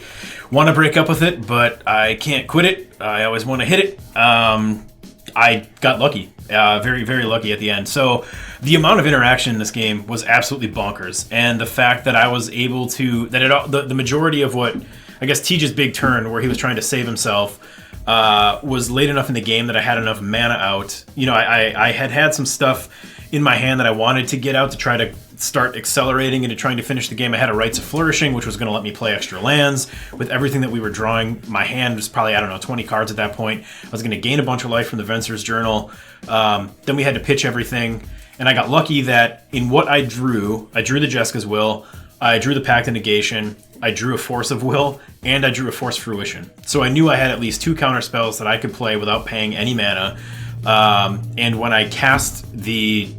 want to break up with it, but I can't quit it. I always want to hit it. I got lucky, very, very lucky at the end. So the amount of interaction in this game was absolutely bonkers, and the fact that I was able to the majority of what I guess Tej's big turn, where he was trying to save himself, was late enough in the game that I had enough mana out. You know, I had some stuff in my hand that I wanted to get out to try to start accelerating into trying to finish the game. I had a Rites of Flourishing, which was going to let me play extra lands. With everything that we were drawing, my hand was probably, 20 cards at that point. I was going to gain a bunch of life from the Venser's Journal. Then we had to pitch everything, and I got lucky that in what I drew the Jessica's Will, I drew the Pact of Negation, I drew a Force of Will, and I drew a Force Fruition. So I knew I had at least 2 counter spells that I could play without paying any mana. And when I cast the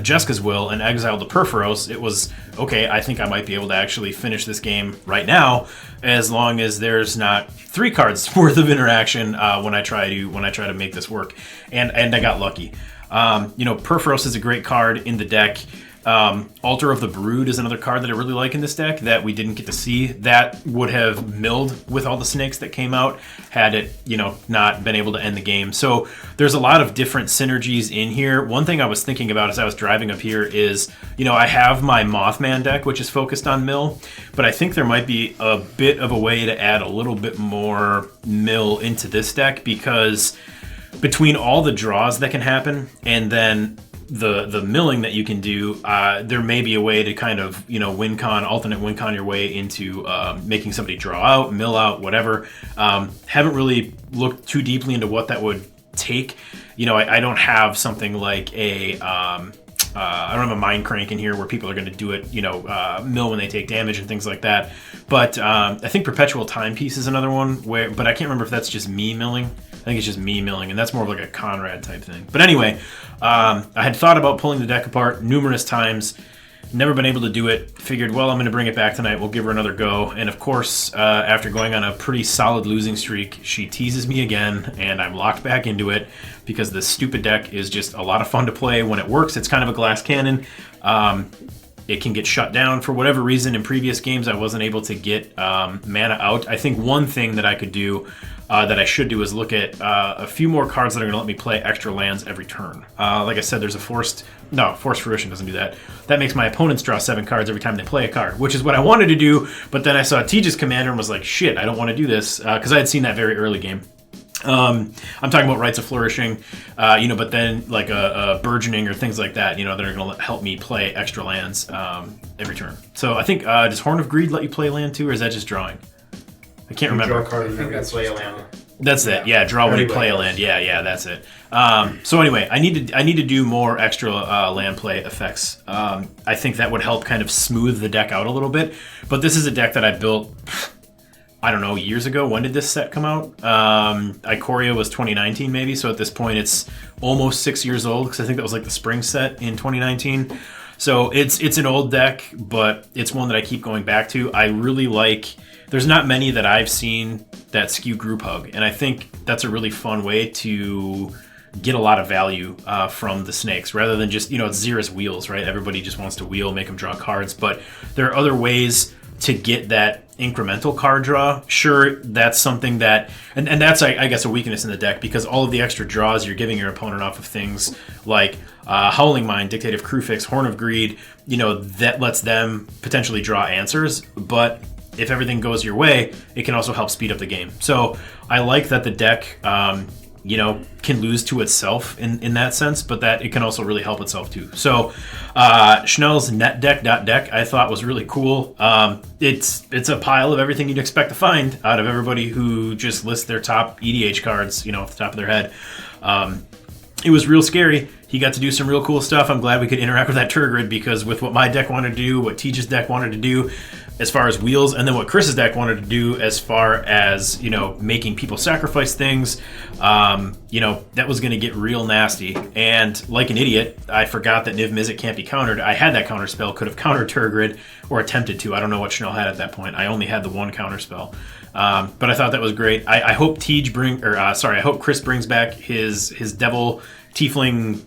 Jessica's Will and exiled the Perforos, it was, okay, I think I might be able to actually finish this game right now, as long as there's not 3 cards worth of interaction when I try to make this work. And I got lucky. Perforos is a great card in the deck. Altar of the Brood is another card that I really like in this deck that we didn't get to see. That would have milled with all the snakes that came out had it, not been able to end the game. So there's a lot of different synergies in here. One thing I was thinking about as I was driving up here is, I have my Mothman deck, which is focused on mill, but I think there might be a bit of a way to add a little bit more mill into this deck, because between all the draws that can happen and then the milling that you can do, there may be a way to kind of alternate win con your way into making somebody draw out, mill out, whatever. Haven't really looked too deeply into what that would take. I don't have something like I don't have a Mind Crank in here where people are going to do it, mill when they take damage and things like that. But I think Perpetual Timepiece is another one but I can't remember if that's just me milling. I think it's just me milling, and that's more of like a Conrad type thing. But anyway, I had thought about pulling the deck apart numerous times, never been able to do it. Figured, well, I'm going to bring it back tonight. We'll give her another go. And of course, after going on a pretty solid losing streak, she teases me again, and I'm locked back into it because this stupid deck is just a lot of fun to play. When it works, it's kind of a glass cannon. It can get shut down for whatever reason. In previous games, I wasn't able to get mana out. I think one thing that I could do, that I should do, is look at a few more cards that are going to let me play extra lands every turn. Like I said, there's a Forced Fruition doesn't do that. That makes my opponents draw 7 cards every time they play a card, which is what I wanted to do, but then I saw Tej's Commander and was like, shit, I don't want to do this, because I had seen that very early game. I'm talking about Rites of Flourishing, but then like a Burgeoning or things like that, that are going to help me play extra lands every turn. So I think, does Horn of Greed let you play land too, or is that just drawing? I can't remember. Draw a card whenever you play a land. That's it. Yeah, draw when you play a land. Yeah, that's it. So anyway, I need to do more extra land play effects. I think that would help kind of smooth the deck out a little bit. But this is a deck that I built, I don't know, years ago. When did this set come out? Ikoria was 2019 maybe. So at this point, it's almost 6 years old, because I think that was like the spring set in 2019. So it's an old deck, but it's one that I keep going back to. I really like. There's not many that I've seen that skew Group Hug, and I think that's a really fun way to get a lot of value from the snakes, rather than just, it's Xyris wheels, right? Everybody just wants to wheel, make them draw cards, but there are other ways to get that incremental card draw. Sure, that's something that, and that's, I guess, a weakness in the deck, because all of the extra draws you're giving your opponent off of things like Howling Mind, Dictative Crewfix, Horn of Greed, that lets them potentially draw answers, but if everything goes your way, it can also help speed up the game. So I like that the deck, can lose to itself in that sense, but that it can also really help itself too. So Schnell's net deck I thought was really cool. It's a pile of everything you'd expect to find out of everybody who just lists their top EDH cards, off the top of their head. It was real scary. He got to do some real cool stuff. I'm glad we could interact with that Turgid, because with what my deck wanted to do, what Tej's deck wanted to do, as far as wheels, and then what Chris's deck wanted to do as far as, making people sacrifice things, that was going to get real nasty. And like an idiot, I forgot that Niv Mizzet can't be countered. I had that counter spell, could have countered Turgid, or attempted to. I don't know what Schnell had at that point. I only had the one counter spell. But I thought that was great. I hope I hope Chris brings back his Devil Tiefling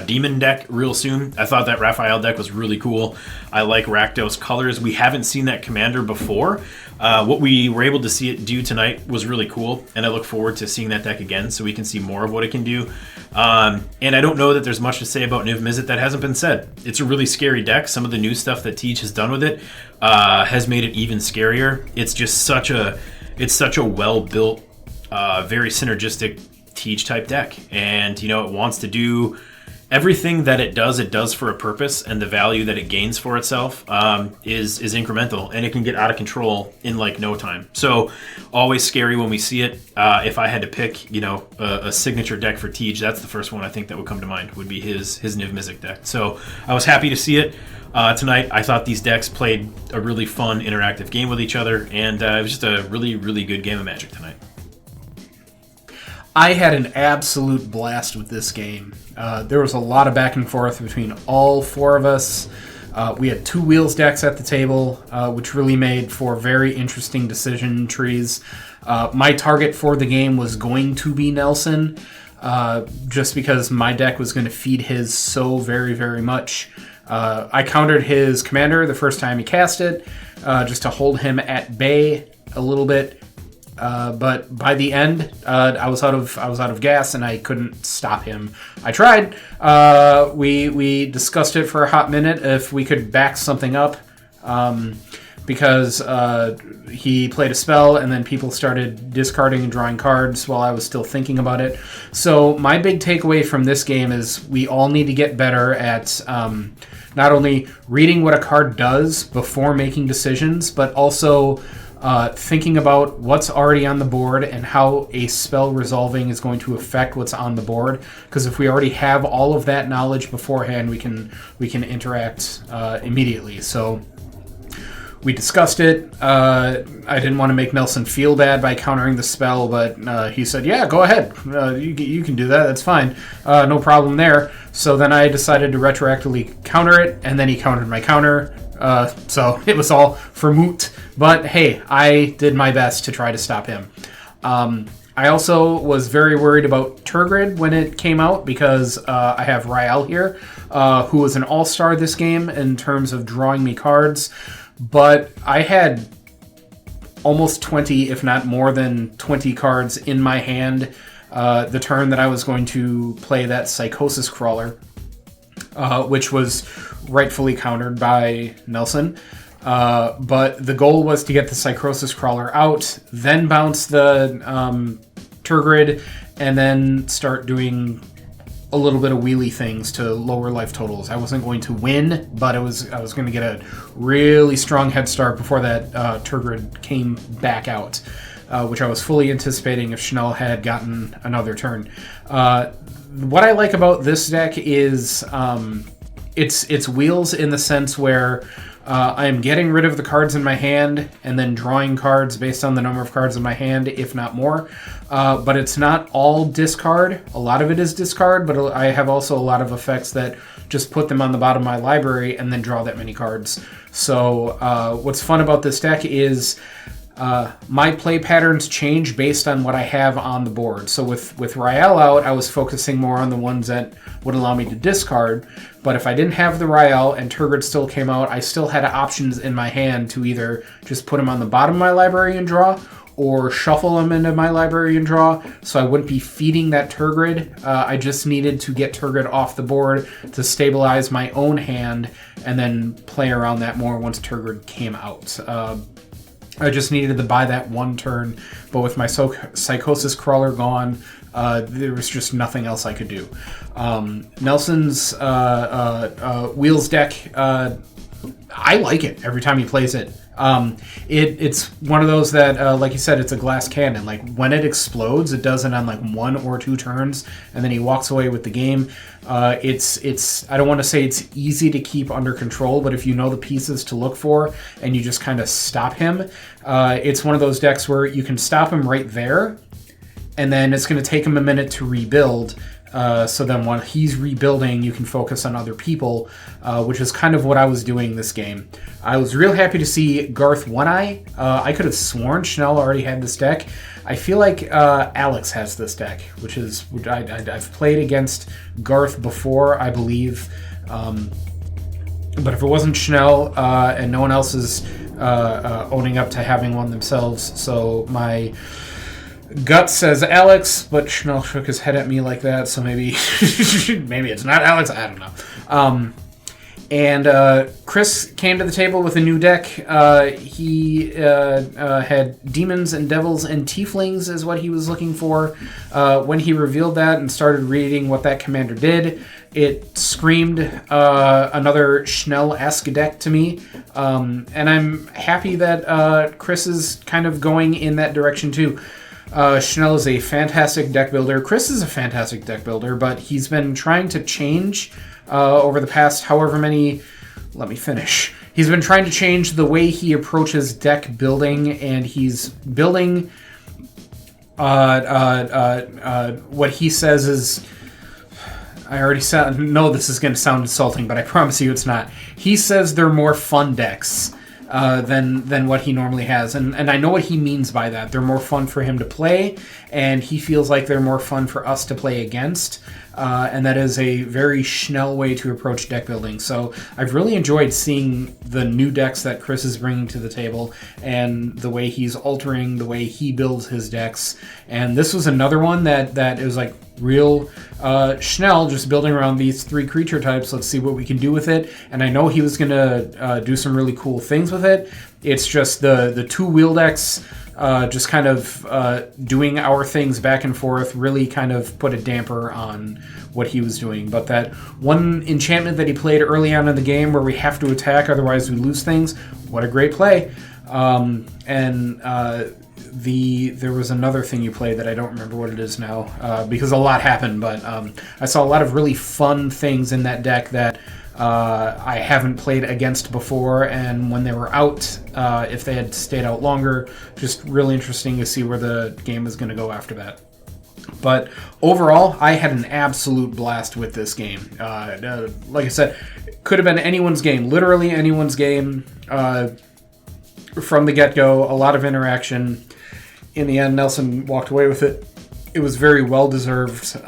Demon deck real soon. I thought that Raphael deck was really cool. I like Rakdos colors. We haven't seen that commander before. What we were able to see it do tonight was really cool, and I look forward to seeing that deck again so we can see more of what it can do. And I don't know that there's much to say about Niv Mizzet that hasn't been said. It's a really scary deck. Some of the new stuff that Tej has done with it has made it even scarier. It's just such a well-built, very synergistic Tej type deck, and it wants to do everything that it does for a purpose, and the value that it gains for itself is incremental, and it can get out of control in like no time. So always scary when we see it. If I had to pick, a signature deck for Tej, that's the first one I think that would come to mind, would be his Niv Mizzet deck. So I was happy to see it tonight. I thought these decks played a really fun interactive game with each other, and it was just a really, really good game of Magic tonight. I had an absolute blast with this game. There was a lot of back and forth between all four of us. We had 2 wheels decks at the table, which really made for very interesting decision trees. My target for the game was going to be Nelson, just because my deck was going to feed his so very, very much. I countered his commander the first time he cast it, just to hold him at bay a little bit. But by the end, I was out of gas and I couldn't stop him. I tried. We discussed it for a hot minute if we could back something up, because he played a spell and then people started discarding and drawing cards while I was still thinking about it. So my big takeaway from this game is we all need to get better at not only reading what a card does before making decisions, but also thinking about what's already on the board and how a spell resolving is going to affect what's on the board. Because if we already have all of that knowledge beforehand, we can interact immediately. So we discussed it. I didn't want to make Nelson feel bad by countering the spell, but he said, "Yeah, go ahead. You can do that. That's fine. No problem there." So then I decided to retroactively counter it, and then he countered my counter. So it was all for moot. But hey, I did my best to try to stop him. I also was very worried about Turgid when it came out because I have Raphael here, who was an all-star this game in terms of drawing me cards. But I had almost 20, if not more than 20 cards in my hand the turn that I was going to play that Psychosis Crawler, which was rightfully countered by Nelson. But the goal was to get the Psychosis Crawler out, then bounce the Turgid, and then start doing a little bit of wheelie things to lower life totals. I wasn't going to win, but I was going to get a really strong head start before that Turgid came back out, which I was fully anticipating if Schnell had gotten another turn. What I like about this deck is it's wheels in the sense where I am getting rid of the cards in my hand and then drawing cards based on the number of cards in my hand, if not more. But it's not all discard. A lot of it is discard, but I have also a lot of effects that just put them on the bottom of my library and then draw that many cards. So what's fun about this deck is my play patterns change based on what I have on the board. So with Raphael out, I was focusing more on the ones that would allow me to discard. But if I didn't have the Raphael and Turgid still came out, I still had options in my hand to either just put him on the bottom of my library and draw, or shuffle him into my library and draw, so I wouldn't be feeding that Turgid. I just needed to get Turgid off the board to stabilize my own hand and then play around that more once Turgid came out. I just needed to buy that one turn, but with my Psychosis Crawler gone, there was just nothing else I could do. Nelson's Wheels deck, I like it every time he plays it. It's one of those that, like you said, it's a glass cannon. Like when it explodes, it does it on like 1 or 2 turns, and then he walks away with the game. It's I don't want to say it's easy to keep under control, but if you know the pieces to look for and you just kind of stop him, it's one of those decks where you can stop him right there, and then it's going to take him a minute to rebuild. So then while he's rebuilding, you can focus on other people, which is kind of what I was doing this game. I was real happy to see Garth One-Eye. I could have sworn Schnell already had this deck. I feel like Alex has this deck, which I've played against Garth before, I believe. But if it wasn't Schnell and no one else is owning up to having one themselves, so my gut says Alex, but Schnell shook his head at me like that, so maybe maybe it's not Alex. I don't know. And Chris came to the table with a new deck. He had demons and devils and tieflings is what he was looking for. When he revealed that and started reading what that commander did, it screamed another Schnell-esque deck to me. And I'm happy that Chris is kind of going in that direction too. Schnell is a fantastic deck builder. Chris is a fantastic deck builder, but he's been trying to change over the past however many... Let me finish. He's been trying to change the way he approaches deck building, and he's building what he says is... I already know this is going to sound insulting, but I promise you it's not. He says they're more fun decks than what he normally has. And I know what he means by that. They're more fun for him to play, and he feels like they're more fun for us to play against. and that is a very Schnell way to approach deck building. So I've really enjoyed seeing the new decks that Chris is bringing to the table and the way he's altering the way he builds his decks. And this was another one that is like real Schnell, just building around these 3 creature types. Let's see what we can do with it. And I know he was going to do some really cool things with it. It's just the 2 wheel decks just kind of doing our things back and forth really kind of put a damper on what he was doing. But that one enchantment that he played early on in the game where we have to attack, otherwise we lose things, what a great play. There was another thing you played that I don't remember what it is now because a lot happened, but I saw a lot of really fun things in that deck that I haven't played against before, and when they were out, if they had stayed out longer, just really interesting to see where the game is going to go after that. But overall, I had an absolute blast with this game. Like I said, could have been anyone's game, literally anyone's game from the get-go. A lot of interaction. In the end, Nelson walked away with it. It was very well-deserved.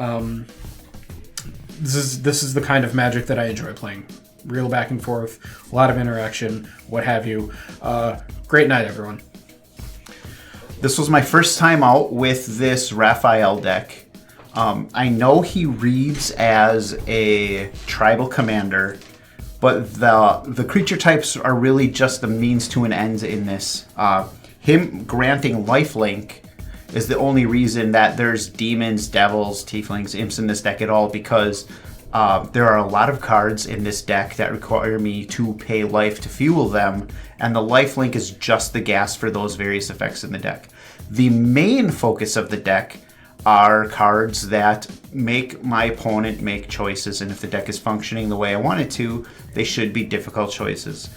This is the kind of Magic that I enjoy playing. Real back and forth, a lot of interaction, what have you. Great night, everyone. This was my first time out with this Raphael deck. I know he reads as a tribal commander, but the creature types are really just the means to an end in this. Him granting lifelink is the only reason that there's demons, devils, tieflings, imps in this deck at all, because there are a lot of cards in this deck that require me to pay life to fuel them, and the lifelink is just the gas for those various effects in the deck. The main focus of the deck are cards that make my opponent make choices, and if the deck is functioning the way I want it to, they should be difficult choices.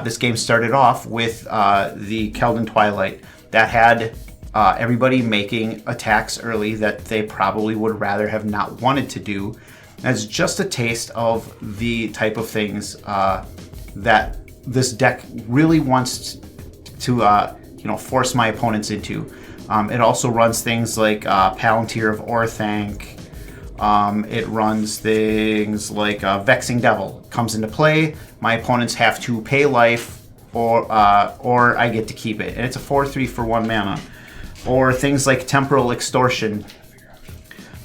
This game started off with the Keldon Twilight that had everybody making attacks early that they probably would rather have not wanted to do. That's just a taste of the type of things that this deck really wants to force my opponents into. It also runs things like Palantir of Orthanc. It runs things like Vexing Devil comes into play. My opponents have to pay life, or I get to keep it, and it's a 4/3 for 1 mana. Or things like Temporal Extortion.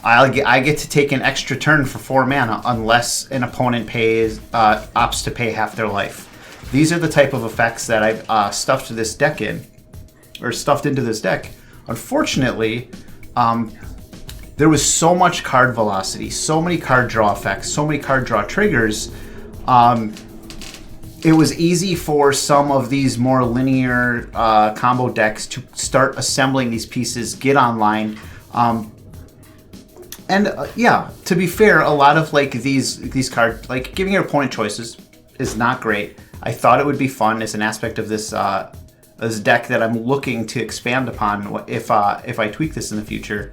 I get to take an extra turn for 4 mana unless an opponent opts to pay half their life. These are the type of effects that I've stuffed into this deck. Unfortunately, there was so much card velocity, so many card draw effects, so many card draw triggers. It was easy for some of these more linear combo decks to start assembling these pieces, get online. To be fair, a lot of like these cards, like giving your opponent choices, is not great. I thought it would be fun as an aspect of this deck that I'm looking to expand upon if I tweak this in the future.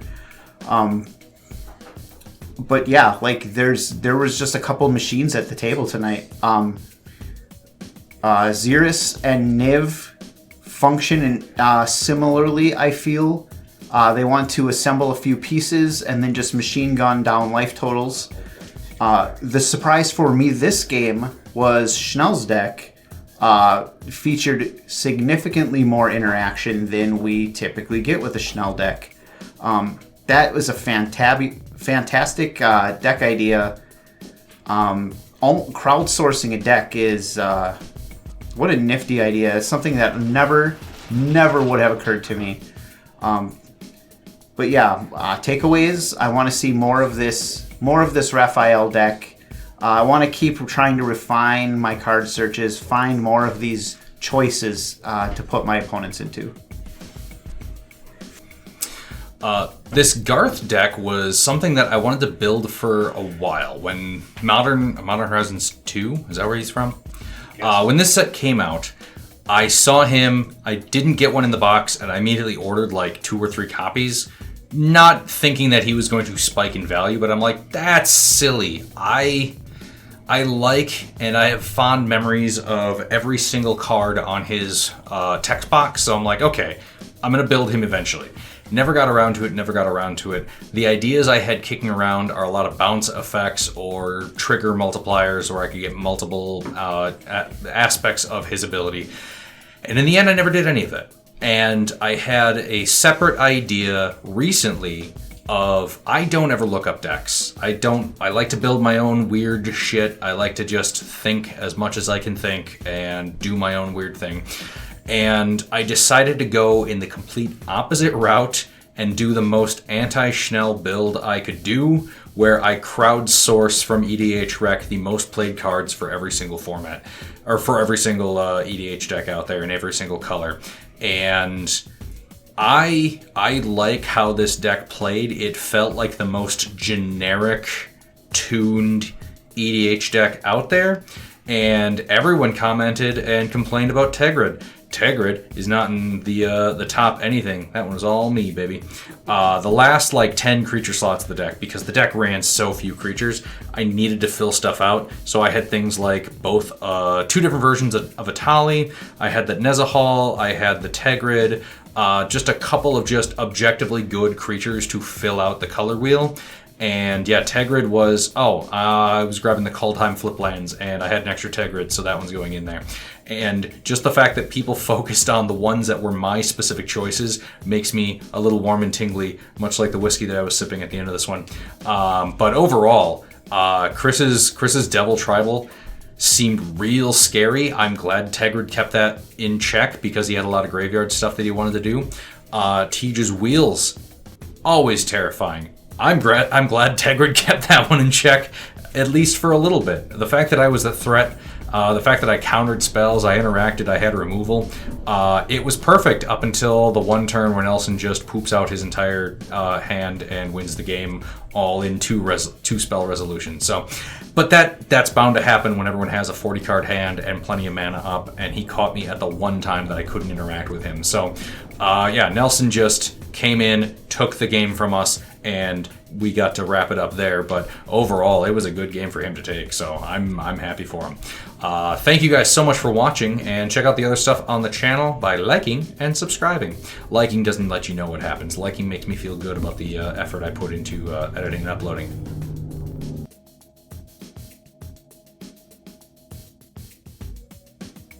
But yeah, like there was just a couple machines at the table tonight. Xyris and Niv function similarly, I feel. They want to assemble a few pieces and then just machine gun down life totals. The surprise for me this game was Schnell's deck featured significantly more interaction than we typically get with a Schnell deck. That was a fantastic deck idea. Crowdsourcing a deck is what a nifty idea. It's something that never would have occurred to me. But yeah, takeaways. I want to see more of this Raphael deck. I want to keep trying to refine my card searches, find more of these choices to put my opponents into. This Garth deck was something that I wanted to build for a while. When Modern Horizons 2, is that where he's from? Yes. When this set came out, I saw him, I didn't get one in the box, and I immediately ordered like 2 or 3 copies, not thinking that he was going to spike in value, but I'm like, that's silly. I like, and I have fond memories of every single card on his text box, so I'm like, okay, I'm going to build him eventually. Never got around to it. The ideas I had kicking around are a lot of bounce effects or trigger multipliers, where I could get multiple aspects of his ability. And in the end, I never did any of it. And I had a separate idea recently of, I don't ever look up decks. I like to build my own weird shit. I like to just think as much as I can think and do my own weird thing. And I decided to go in the complete opposite route and do the most anti-Schnell build I could do, where I crowdsource from EDH Rec the most played cards for every single format, or for every single EDH deck out there in every single color. And I like how this deck played. It felt like the most generic, tuned EDH deck out there, and everyone commented and complained about Tegrid. Tegrid is not in the top anything. That one was all me, baby. The last 10 creature slots of the deck, because the deck ran so few creatures, I needed to fill stuff out. So I had things like both 2 different versions of Atali. I had the Nezahal. I had the Tegrid. Just a couple of just objectively good creatures to fill out the color wheel. And yeah, Tegrid was, I was grabbing the Kaldheim flip lands, and I had an extra Tegrid, so that one's going in there. And just the fact that people focused on the ones that were my specific choices makes me a little warm and tingly, much like the whiskey that I was sipping at the end of this one. But overall, Chris's Devil Tribal seemed real scary. I'm glad Tegrid kept that in check, because he had a lot of graveyard stuff that he wanted to do. Tej's Wheels, always terrifying. I'm glad Tegrid kept that one in check, at least for a little bit. The fact that I was a threat, the fact that I countered spells, I interacted, I had removal, it was perfect up until the one turn where Nelson just poops out his entire hand and wins the game all in two spell resolution. So, but that's bound to happen when everyone has a 40 card hand and plenty of mana up, and he caught me at the one time that I couldn't interact with him. So Nelson just came in, took the game from us, and we got to wrap it up there. But overall, it was a good game for him to take, so I'm happy for him. Thank you guys so much for watching, and check out the other stuff on the channel by liking and subscribing. Liking doesn't let you know what happens. Liking makes me feel good about the effort I put into editing and uploading.